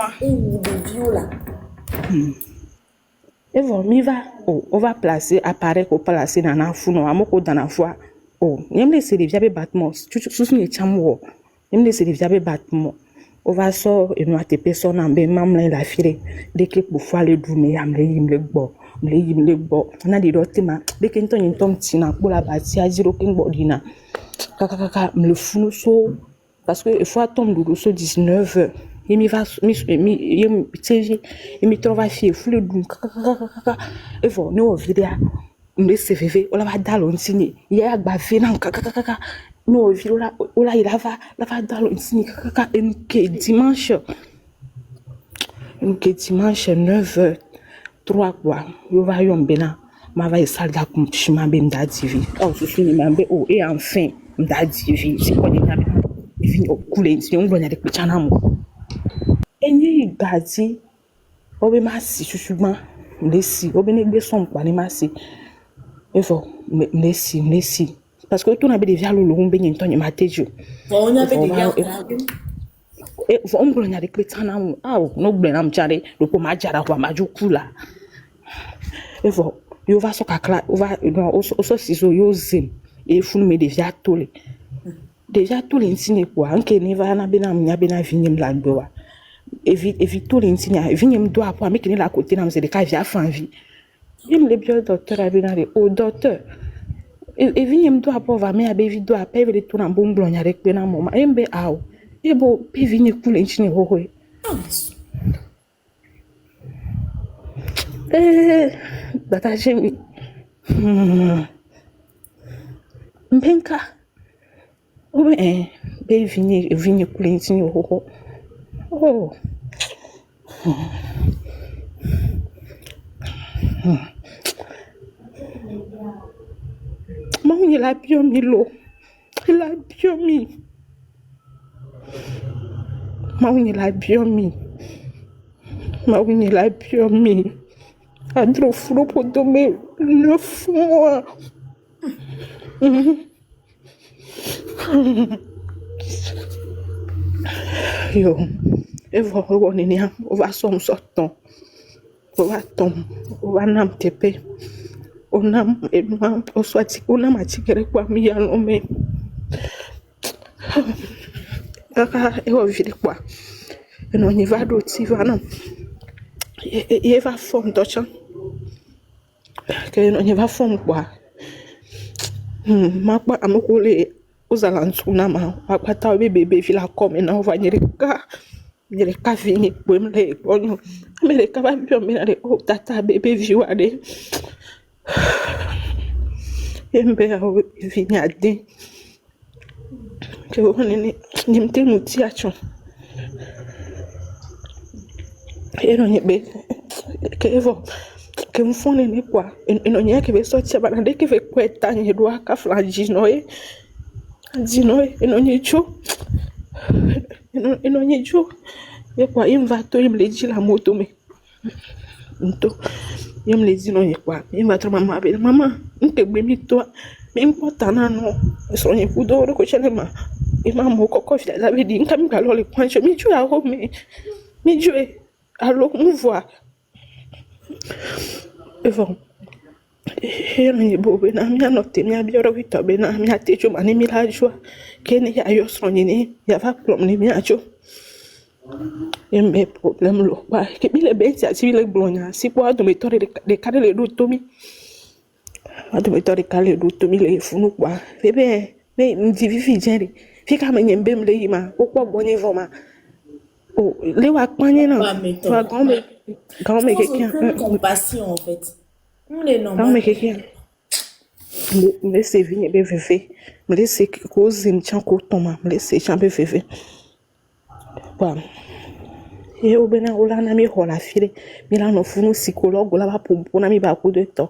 et bon mi va on va placer appareil qu'on placer dans la founo amoko dans la foi oh nem les séries via battement sous ni chamwo nem les séries via battement on va sort et nous a tépé son en ben mam la fire dès que pour faire le doumer am le yim le bo na di dotima dès que nton ntom tina pour la bâti à 0 king bodina kaka le fou so parce que il faut attendre le so 19h et mi va mi tv et mi trova fie fou le dum kaka et voilà no vidéo me cvv on la va dans l'onsini il y a ba vena kaka no vidéo là il va dans l'onsini kaka et dimanche 9h 3 quoi yo va yombena ma va salda kum chima ben da tv oh je suis mambe oh et enfin da tv c'est quoi déjà vini okule nti on blonya de pichana mo enyi gazi obe masi chuchuma lesi obe ne gbe son pa ni masi efo lesi parce que tout na be de via lo ngbe nyi ntonye matejo on a fait des gars et on blonya de pichana mo ah no gbe na mchare lo ko majara kwa majukula efo yo va so kakla o va no so siso yo zim e funu me de via tole déjà tout l'insigne quoi anke ni va na bena mnya bena vinyem la gbewa evi tout l'insigne vinyem do apo ameki ni la côté na mzede ka via fanvi yem le bio docteur abena le o docteur e vinyem do apo va me abe video ape ve tout na bon blonya rek na moma embe awo ebo pe vinye cool l'insigne hoho data jemi mpenka obe be vinye kulenzi ho oh Mami la pio milo Il a bien mis. Maman, il a bien mis. Maman, il a bien mis. Adro furo pour dormir 9 mois. Yo, et voilà, on va s'en sortir. On va tomber. On va nam tepe. On a on soit on a matigere kwa mi ya l'homme. Kaka e o vide kwa. E no ni va do ti va non. E va forme dochan. Que no ni va forme kwa. Ma kwa amoko le uzalantuna ma akata bebe vila comme na va nyere ka vini bwem le bonyo. Mais ka ba bio me na o tata bebe viwa de. Yembe a vini ade. Que on ni mte muti acho. E no nyebe que evo que me fone ne kwa eno nya ke be sorti ba na de ke fe kweta ni do aka flanji noe dinoe eno nyicho eno nyicho e kwa invato im le di la moto me nto yem le di no ye kwa invato mama be mama nte gbe mi to mi mpota na no so nyi kudo ro ko chele ma e ma mo koko fi la be di nka mi ga lo le kwancho mi ju a ho mi ju e allo mu voir Evon, ni bobe na mi anote mi abioro vito be na mi atejo mani mi lajwa kene ya yo sonini ya va plom ni mi ajo embe problem lo ba ke mi le benti ati le blonya si po ado metore de kare le do tomi ado metore kare do tomi le funu kwa bebe me mvi vi jere fika me nyembe mle yima okpo bonye voma o le wa kwanye na wa grand me quelqu'un compassion en fait. Les grand me quelqu'un me laisse venir be veve me laisse cause me tient ko toma me laisse chambe veve wa e o bena ola na mi hola file mi la no funu psychologue la ba pompo na mi ba ko de temps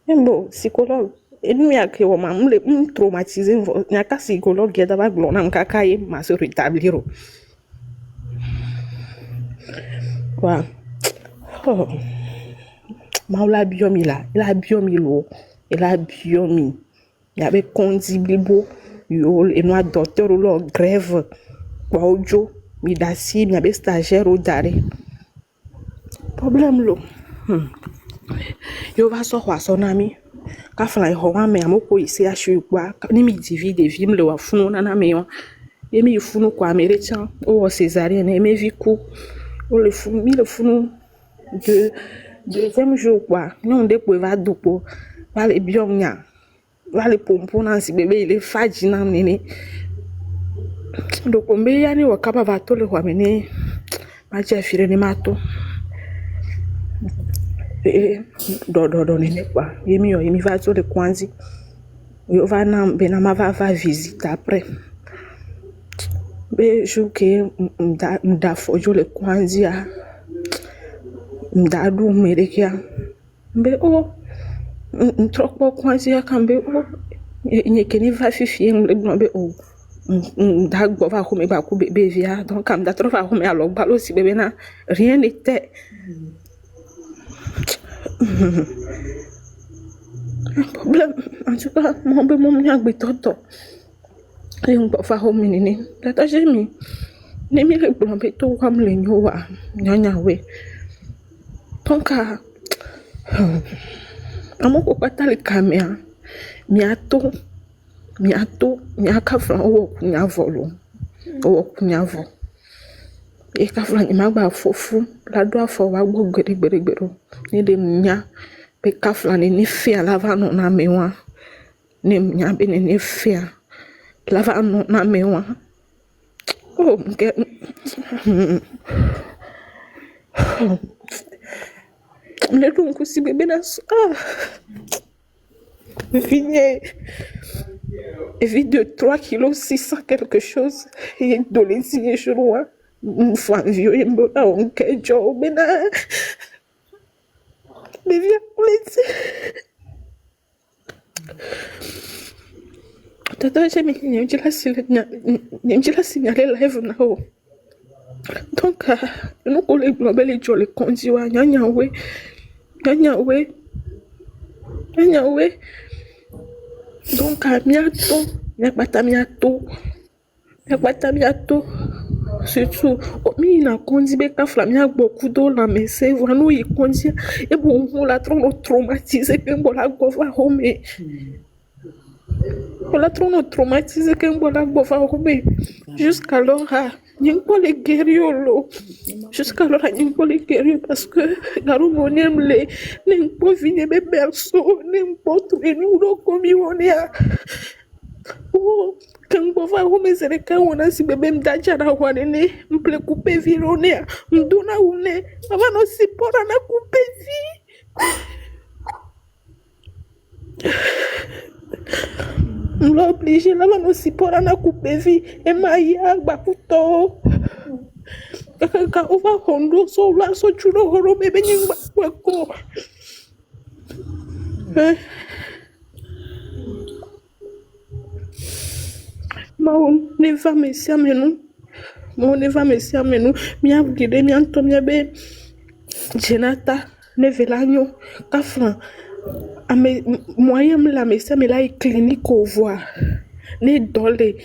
embo psychologue e nu ya ke o ma me traumatiser nya ka psychologue ya da ba glona mkaka ye ma se rétablir wa oh maula biomi la il a biomi lo il a biomi il avait condiblibo yo et noi docteur lo grève kwa ojo mi dasi mi abe stagiaire o dare problème lo yo va so kwa so na mi ka fly ho wa me amoko isi ashu kwa ni mi divide vim le wa funu na me yo e mi funu kwa americain o césarienne e me viku o le funu de deuxième jour quoi non de pour va dupo va le biomnya va le pompo na si bébé il est faji na nene donc mbe ya ni wakaba va to le wa mene ma ja fire ni mato e do nene quoi yemi va to le kwanzi yo va na be na ma va visite après be jour que mda fojo le kwanzi a mdadu merekia mbe o ntrokpo kwanzi ya kambe o nyekeni va fifi mbe o ndagbo va ko me ba ku bebe via donc kam da trofa ko me alo balo si bebe na rien n'était problème en tout cas mon be mon nya gbe toto e ngbo fa ho minini tata jemi ne mi le blombe to kam le nyowa nyanya we donc amoko patale kamea miato nyaka flan o kunyavolo o kunyavo e ka flan imagba fofu la do afo wa gbo gberegbero ni de nya pe ka flan ni fia lava no na mewa ni nya be ni fia lava no na mewa oh get le donc si bébé na Vigné vide de 3 kg 600 quelque chose et de les je loin fois vieux et bon on que job bena mais viens on les Tata jemi nyamjila signalé live nao. Donc nous collègues global jolly kondiwa nyanyawe. Donc miato surtout mi na kondi be ka flamia beaucoup d'eau la mais c'est vraiment il kondi et bon on la traumatisé que bon la gova home on la traumatisé que bon la gova home jusqu'alors pas les guerriers jusqu'alors pas les guerriers parce que garu monem les pas venir be berceau n'importe où nous comme on est oh quand on va au maison quand on a si bébé m'dacha na wanene m'ple couper vironé m'dona une avant no si pour na couper vi m'obligé là no si pour na couper vi et maïa bakuto quand on va hondo so la so chulo horo bébé nyingba ko Mon neva mesia menu mia gide mi anto mia be jenata nevelanyo kafran ame moyen la mesia me la clinique au voir ne dole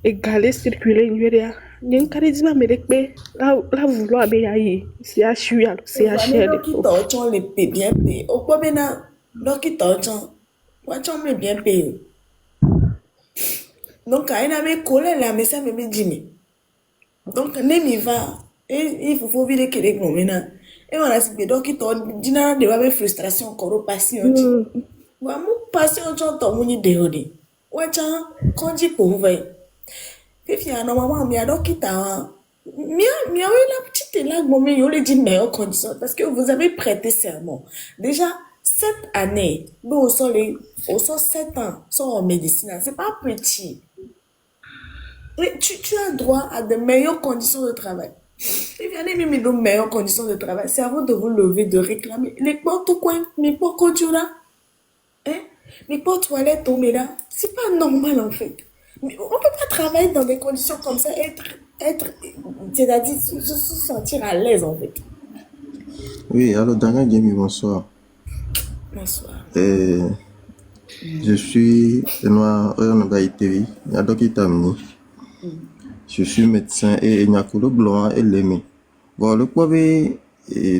égaler circuler nuria nyen karidima me rekbe la vouloir be yayi si a chu ya si a chere qui t'entend les paye bien payé au quoi bena donc qui t'entend moi tu me bien payé. Donc, il a mes collègues là, mais ça me dit Jimmy. Donc, il va, et il faut vivre que les gros maintenant. Et on a dit, donc, il t'a dit, il y a des frustrations, encore passion. Moi, mon passion, j'entends mon idée. Ouais, tiens, quand dit pour vous, puis il y a normalement, mais alors, qui t'a, mais la petite là, bon, mais on lui dit meilleure condition, parce que vous avez prêté serment. Déjà, 7 années, nous, au sol 7 ans, sont en médecine, c'est pas petit. Mais tu as droit à de meilleures conditions de travail. Et bien, même de meilleures conditions de travail, c'est à vous de vous lever, de réclamer. Les portes coin, mais pas quand tu là. Hein? Mais pas toilette, mais là. C'est pas normal, en fait. Mais on peut pas travailler dans des conditions comme ça, c'est-à-dire se sentir à l'aise, en fait. Oui, alors, Daniel Jamie, bonsoir. Bonsoir. Je suis Benoît Oyonabaïteri, Yadoki Tamini. Je suis médecin et Nyakolo Blanc et Lémi. Bon, le poids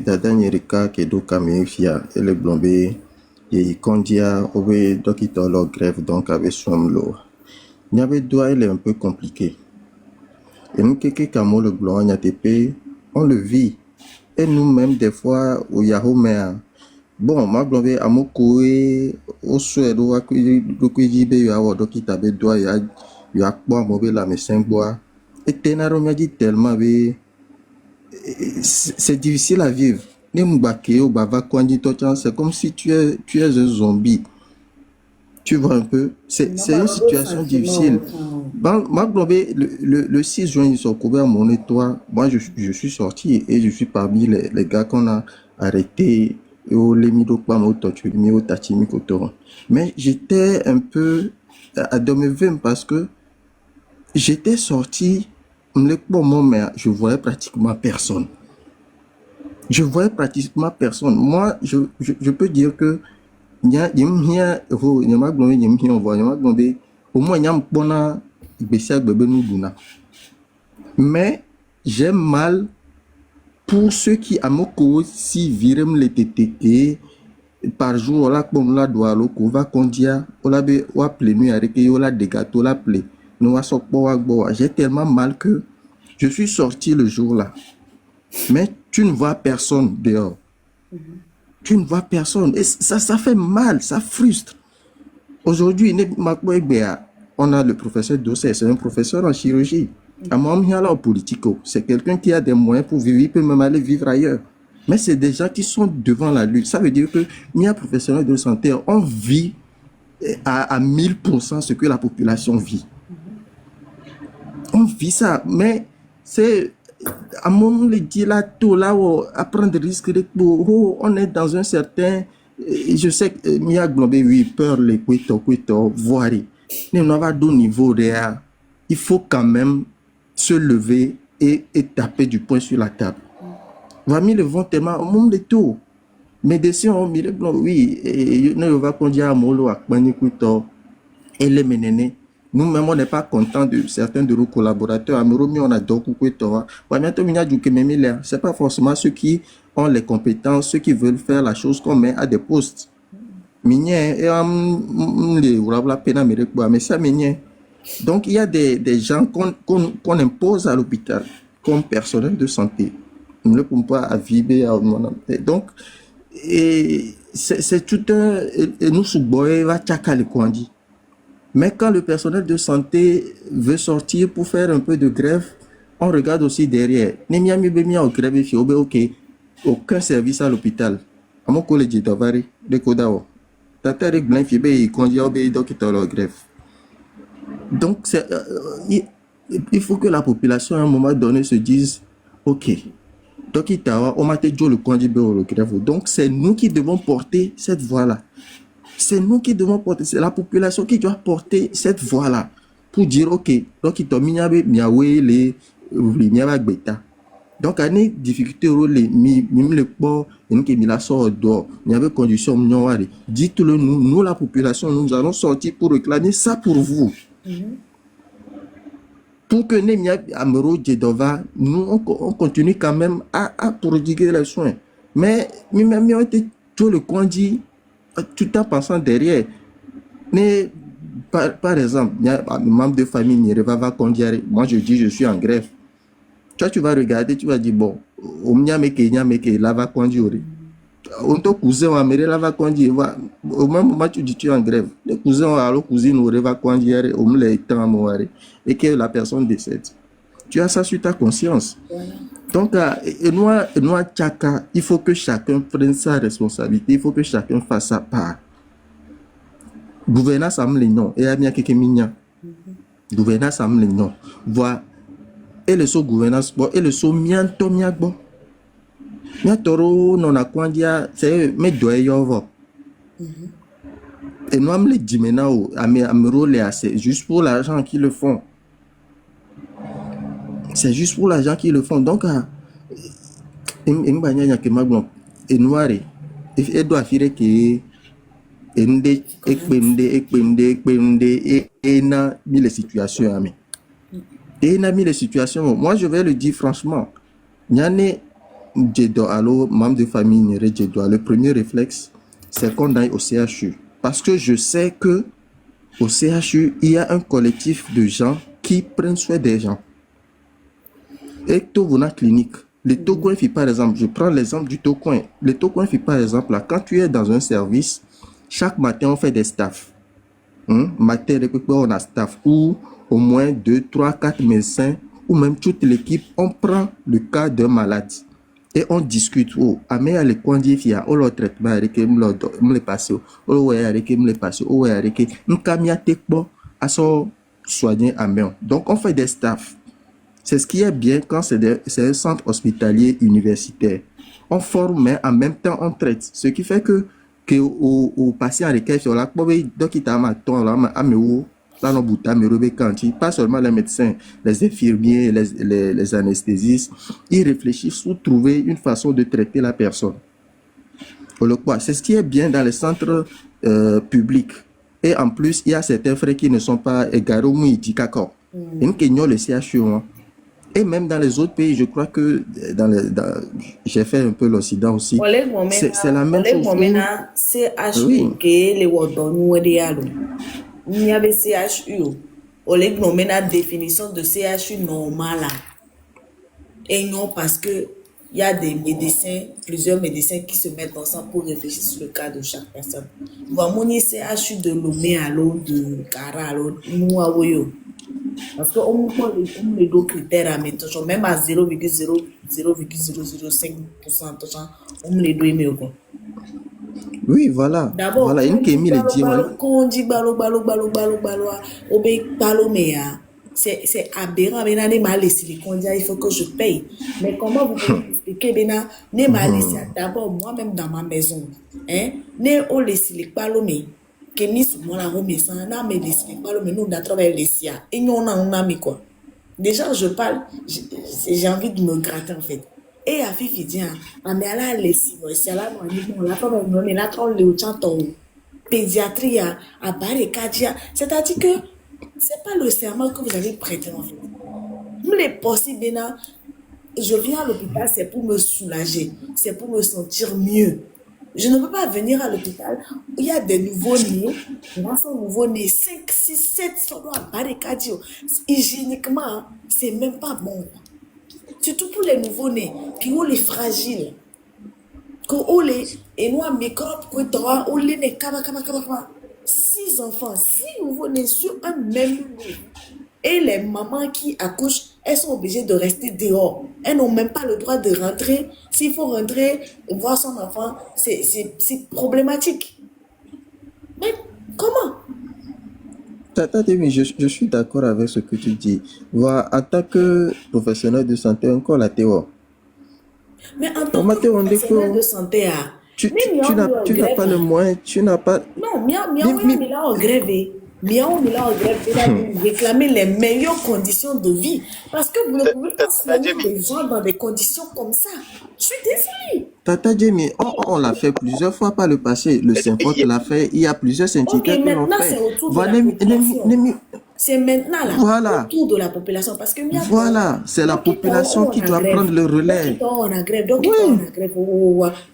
Dada Nyerika qui est do Kamifia et le Blombe et Kondia Owe Dokito leur grève donc avec Swamlo. Il y avait doigt, il est un peu compliqué. Et nous, Kamo le Blanc, Nyatepe, on le vit. Et nous-mêmes, des fois, au Yahoo, mais bon, ma blonde à mon coué, au souhait de Kujibe, il y a Dokita Bedoua, il y a quoi, mauvais la mais 5 bois. Et Tenaro m'a dit tellement, c'est difficile à vivre. C'est comme si tu es un zombie. Tu vois un peu, c'est une situation difficile. Le 6 juin, ils sont couverts à mon étoile. Moi, je suis sorti et je suis parmi les gars qu'on a arrêtés. Mais j'étais un peu à demi-vin parce que j'étais sorti, je voyais pratiquement personne. Moi, je peux dire que au moins mais j'ai mal pour ceux qui à mon si virem les TTT par jour là comme là doit le va condia on la be ou appeler nous avec yo la dégato la play nous j'ai tellement mal que je suis sorti le jour là mais tu ne vois personne dehors. Tu ne vois personne et ça fait mal, ça frustre. Aujourd'hui on a le professeur Dossé, c'est un professeur en chirurgie. En politico, c'est quelqu'un qui a des moyens pour vivre, il peut même aller vivre ailleurs. Mais c'est des gens qui sont devant la lutte. Ça veut dire que nous, professionnels de santé, on vit à 1000% ce que la population vit. On vit ça, mais c'est à mon le dit là tout là à prendre risque de on est dans un certain je sais que Mia Globé oui peur les quito voir Nous avons deux niveaux derrière. Il faut quand même se lever et taper du poing sur la table. Vraiment, le vent tellement au monde de tout. Médecins ont mis le blanc, oui, et nous va conduire à Molo, à Kpanikuto, et les ménénés. Nous-mêmes, on n'est pas content de certains de nos collaborateurs. À Moromi, on a donc c'est pas forcément ceux qui ont les compétences, ceux qui veulent faire la chose qu'on met à des postes. Donc, il y a des gens qu'on impose à l'hôpital comme personnel de santé. On ne peut pas vivre. Donc, c'est tout un... Et nous, mais quand le personnel de santé veut sortir pour faire un peu de grève, on regarde aussi derrière. Ok, aucun service à l'hôpital. À mon collège de Vari, de Kodao. Donc, il faut que la population, à un moment donné, se dise, ok, donc c'est nous qui devons porter cette voix-là. C'est nous qui devons porter, c'est la population qui doit porter cette voix-là pour dire, ok, donc il donc, il y a des difficultés, dites-le nous, la population, nous allons sortir pour réclamer ça pour vous. Pour que nous, on continue quand même à prodiguer les soins. Mais même tout le coin dit, tout en pensant derrière. Mais, par exemple, il y a un membre de famille, moi je dis, je suis en grève. Toi, tu vas regarder, tu vas dire, bon, lava conduire. On te cousin, on lava conduire. Au même moment, tu dis, tu es en grève. Les cousins, alors, cousine, on va conduire, on me l'a et que la personne décède. Tu as ça sur ta conscience. Donc, il faut que chacun prenne sa responsabilité, il faut que chacun fasse sa part. Gouvernance, non. Et il y a quelques mignons. Gouvernance, non. Voilà. Et le sous gouvernance bon et le sous mianto miagbo miatoro non a kwandia c'est me doyevo et nous me le dit maintenant à me rôler c'est juste pour l'argent qu'ils le font, c'est juste pour l'argent qu'ils le font. Donc et noir et doit affirmer que et na mis les situations à et il a mis les situations. Moi, je vais le dire franchement. Nyane Djedo Allo, membre de famille Djedo, le premier réflexe, c'est qu'on aille au CHU. Parce que je sais que au CHU, il y a un collectif de gens qui prennent soin des gens. Et Tovona clinique. Le Tocoin fait par exemple, je prends l'exemple du Tocoin. Le Tocoin fait par exemple, là, quand tu es dans un service, chaque matin, on fait des staffs. Matin, on a staff ou au moins 2, 3, 4 médecins ou même toute l'équipe, on prend le cas d'un malade et on discute. Oh, amé à l'équandifia, oh, le traitement, avec me passe, oh, ouais, avec me passe, oh, ouais, avec m'kamia tekbo, à son soigner à main. Donc, on fait des staffs. C'est ce qui est bien quand c'est un centre hospitalier universitaire. On forme, mais en même temps, on traite. Ce qui fait que au patient avec qui là, donc il t'a maton là, pas seulement les médecins, les infirmiers, les anesthésistes, ils réfléchissent pour trouver une façon de traiter la personne. C'est ce qui est bien dans les centres publics. Et en plus, il y a certains frais qui ne sont pas égarés au Mouidikako. Le CHU. Et même dans les autres pays, je crois que j'ai fait un peu l'Occident aussi. C'est la même chose. CHU, il y avait CHU. On a la définition de CHU normal. Et non, parce que il y a des médecins, plusieurs médecins qui se mettent ensemble pour réfléchir sur le cas de chaque personne. Vraiment, il y a CHU de Lomé à l'eau, de Kara à l'eau, parce qu'on prend les deux critères à mettre, même à 0,005%, on les doit aimer. Oui, voilà. D'abord, voilà, quand on dit balo, c'est aberrant. Il faut que je paye. Mais comment vous pouvez expliquer, d'abord, moi-même dans ma maison, on laisse les palomé. que Miss Mola Romesa, n'a mais décidé pas le menu d'attraper les sia. Et nous on a un ami quoi. Déjà, je parle, j'ai envie de me gratter en fait. Et à Fifi dit, on est allé à l'ESI, c'est là, on l'a pas on est là, on le chanton. Pédiatrie à Barikadia. C'est-à-dire que c'est pas le serment que vous avez prêté en fait. Nous les possibles, je viens à l'hôpital, c'est pour me soulager, c'est pour me sentir mieux. Je ne peux pas venir à l'hôpital où il y a des nouveaux-nés, là sont nouveaux-nés, 5, 6, 7, sont à Barikadio. Hygiéniquement, c'est même pas bon. Surtout pour les nouveaux-nés, puis où les fragiles. Où les et nous, microbes, où les 6 enfants, 6 nouveaux-nés sur un même lit. Et les mamans qui accouchent, elles sont obligées de rester dehors. Elles n'ont même pas le droit de rentrer. S'il faut rentrer, voir son enfant, c'est problématique. Mais comment? Tata Demi, je suis d'accord avec ce que tu dis. Voilà, en tant que professionnel de santé, encore la théorie. Mais en tant que professionnel de santé, tu n'as pas le moyen, tu n'as pas... Non, Miao est là en grève. Miao est là en grève. Il a réclamé les meilleures conditions de vie. Parce que vous ne pouvez pas soigner des gens dans des conditions comme ça. Je suis désolée. Tata Jamie, on l'a fait plusieurs fois par le passé. Le Saint-Fort l'a fait. Il y a plusieurs syndicat qui l'ont fait. C'est maintenant là, voilà. Autour de la population. Parce que voilà, c'est la population qui doit prendre le relais. On a grève, donc on a grève.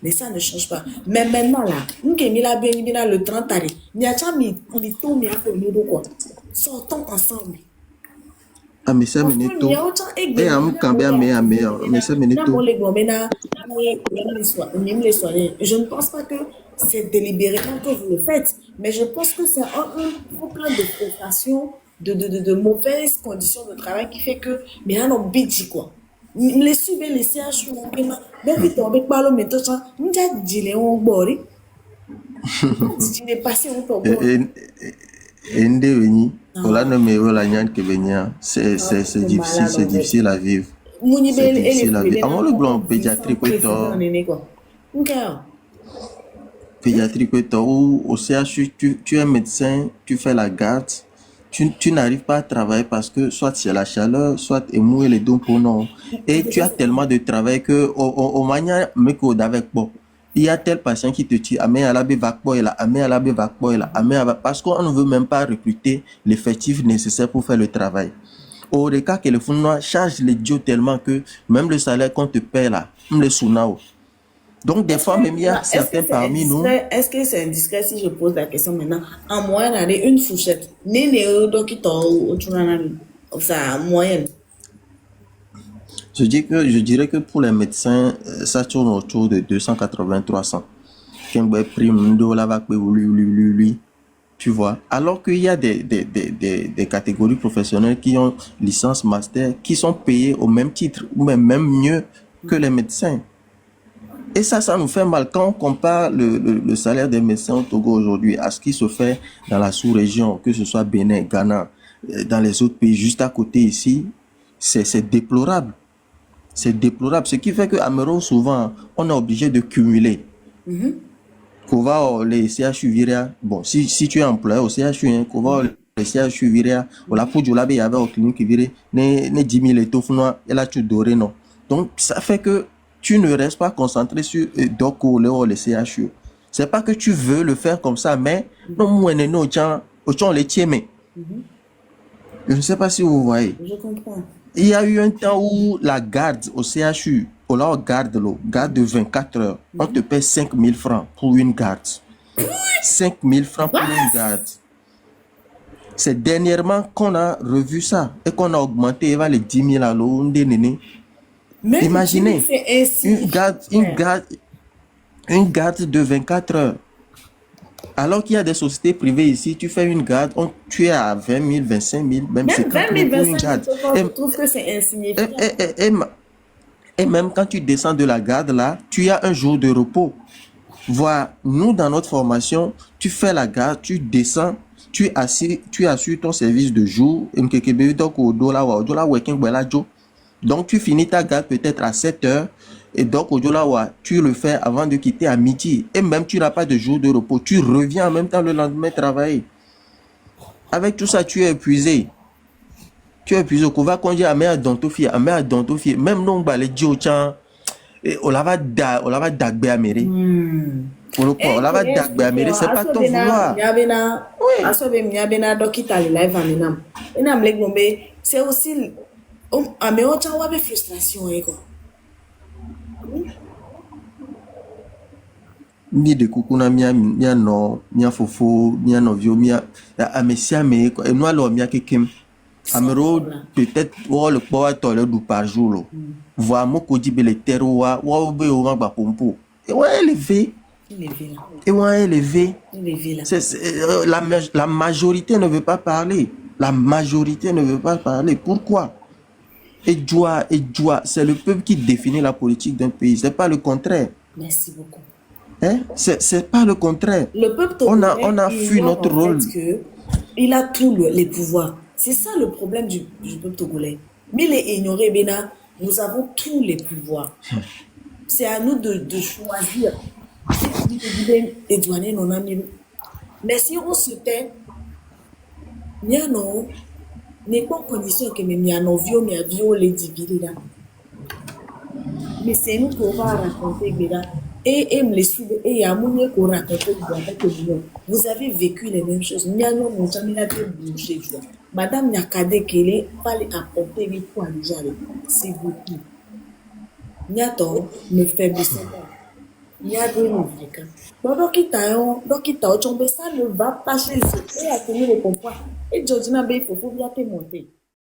Mais ça ne change pas. Mais maintenant là, nous qui sommes là, le 30 avril, nous avons quoi. Sortons ensemble. Ah, mais ça meneto. Et à me cambier à mais ça meneto. Je ne pense pas que c'est délibérément que vous le faites, mais je pense que c'est un plan de frustration, de mauvaises conditions de travail qui fait que, mais là, on bidit quoi. Les suivez, les CH, mais vite, on va parler, mais tout ça, nous avons dit, on bori. Tu n'es passé, on peut c'est difficile à vivre. C'est difficile à vivre. Avant le blanc pédiatrique, pédiatrique, ou au CHU, tu es médecin, tu fais la garde, tu n'arrives pas à travailler parce que soit c'est la chaleur, soit émouer les dons pour non. Et tu as tellement de travail que au manière avec bon. Il y a tel patient qui te tue, parce qu'on ne veut même pas recruter l'effectif nécessaire pour faire le travail. Au cas que le fonds charge les dios tellement que même le salaire qu'on te paie là, même le sounao. Donc des fois même il y a certains parmi nous. Est-ce que c'est indiscret si je pose la question maintenant? En moyenne, on a une fourchette. Ça, en moyenne. Je dirais que pour les médecins, ça tourne autour de 280-300. Tu vois. Alors qu'il y a des catégories professionnelles qui ont licence master, qui sont payées au même titre, ou même mieux que les médecins. Et ça nous fait mal quand on compare le salaire des médecins au Togo aujourd'hui à ce qui se fait dans la sous-région, que ce soit Bénin, Ghana, dans les autres pays juste à côté ici. C'est déplorable. C'est déplorable. Ce qui fait qu'à Mero, souvent, on est obligé de cumuler. Qu'on va les CHU virer. Bon, si tu es employé au CHU, qu'on va les CHU virer. Ou la pour il y avait au clinique qui virait. Ne 10 000 étoffes, et là, tu doré, non. Donc, ça fait que tu ne restes pas concentré sur Doc ou les CHU. C'est pas que tu veux le faire comme ça, mais non, moi, non, les tiens, mais. Je ne sais pas si vous voyez. Je comprends. Il y a eu un temps où la garde au CHU, garde de 24 heures, on te paie 5 000 francs pour une garde. 5 000 francs pour une garde. C'est dernièrement qu'on a revu ça et qu'on a augmenté les 10 000 à l'eau. Imaginez une garde de 24 heures. Alors qu'il y a des sociétés privées ici, tu fais une garde, tu es à 20 000, 25 000, même 50 000 pour une garde. Je trouve que c'est insignifiant. Et même quand tu descends de la garde là, tu as un jour de repos. Voilà, nous dans notre formation, tu fais la garde, tu descends, tu assures ton service de jour. Donc tu finis ta garde peut-être à 7 heures. Et donc, Ojolawa, tu le fais avant de quitter à midi. Et même tu n'as pas de jour de repos. Tu reviens en même temps le lendemain travailler. Avec tout ça, tu es épuisé. Tu es épuisé. On va conduire à mère dans ton fille, même non, bah, les diochans, on va dagbe à mairie. Pour le coup, on va dagbe à mairie, c'est pas ton vouloir. C'est aussi, mais on t'a une frustration, quoi. Ni de kukuna mia no mia fofo mia novio mia amesia me et nous alors mia kekem amero peut-être le power toilet du par jour lo voir mo ko dibe le terro wa be o ba pompo et ouais élevé et ouais élevé la majorité ne veut pas parler, pourquoi? Et joie, c'est le peuple qui définit la politique d'un pays, c'est pas le contraire. Merci beaucoup. Hein? C'est pas le contraire. Le peuple togolais, on a fui notre rôle. Il a tous les pouvoirs. C'est ça le problème du peuple togolais. Mais les ignorés, nous avons tous les pouvoirs. C'est à nous de choisir. Mais si on se tait, il y a non, n'est pas en condition que mes viol les diviser là. Mais c'est nous qu'on va raconter là. Et me les suivre et il y a moyen qu'on raconte vous avez vécu les mêmes choses. Madame Nyakade Kele fallait apporter les points déjà. C'est beaucoup. Nyato ne faiblissez pas. Il y a des médicaments. Donc, ça ne va pas chez eux. Et à tenir les comprendre. Et Georgina Bay, il faut bien te monter.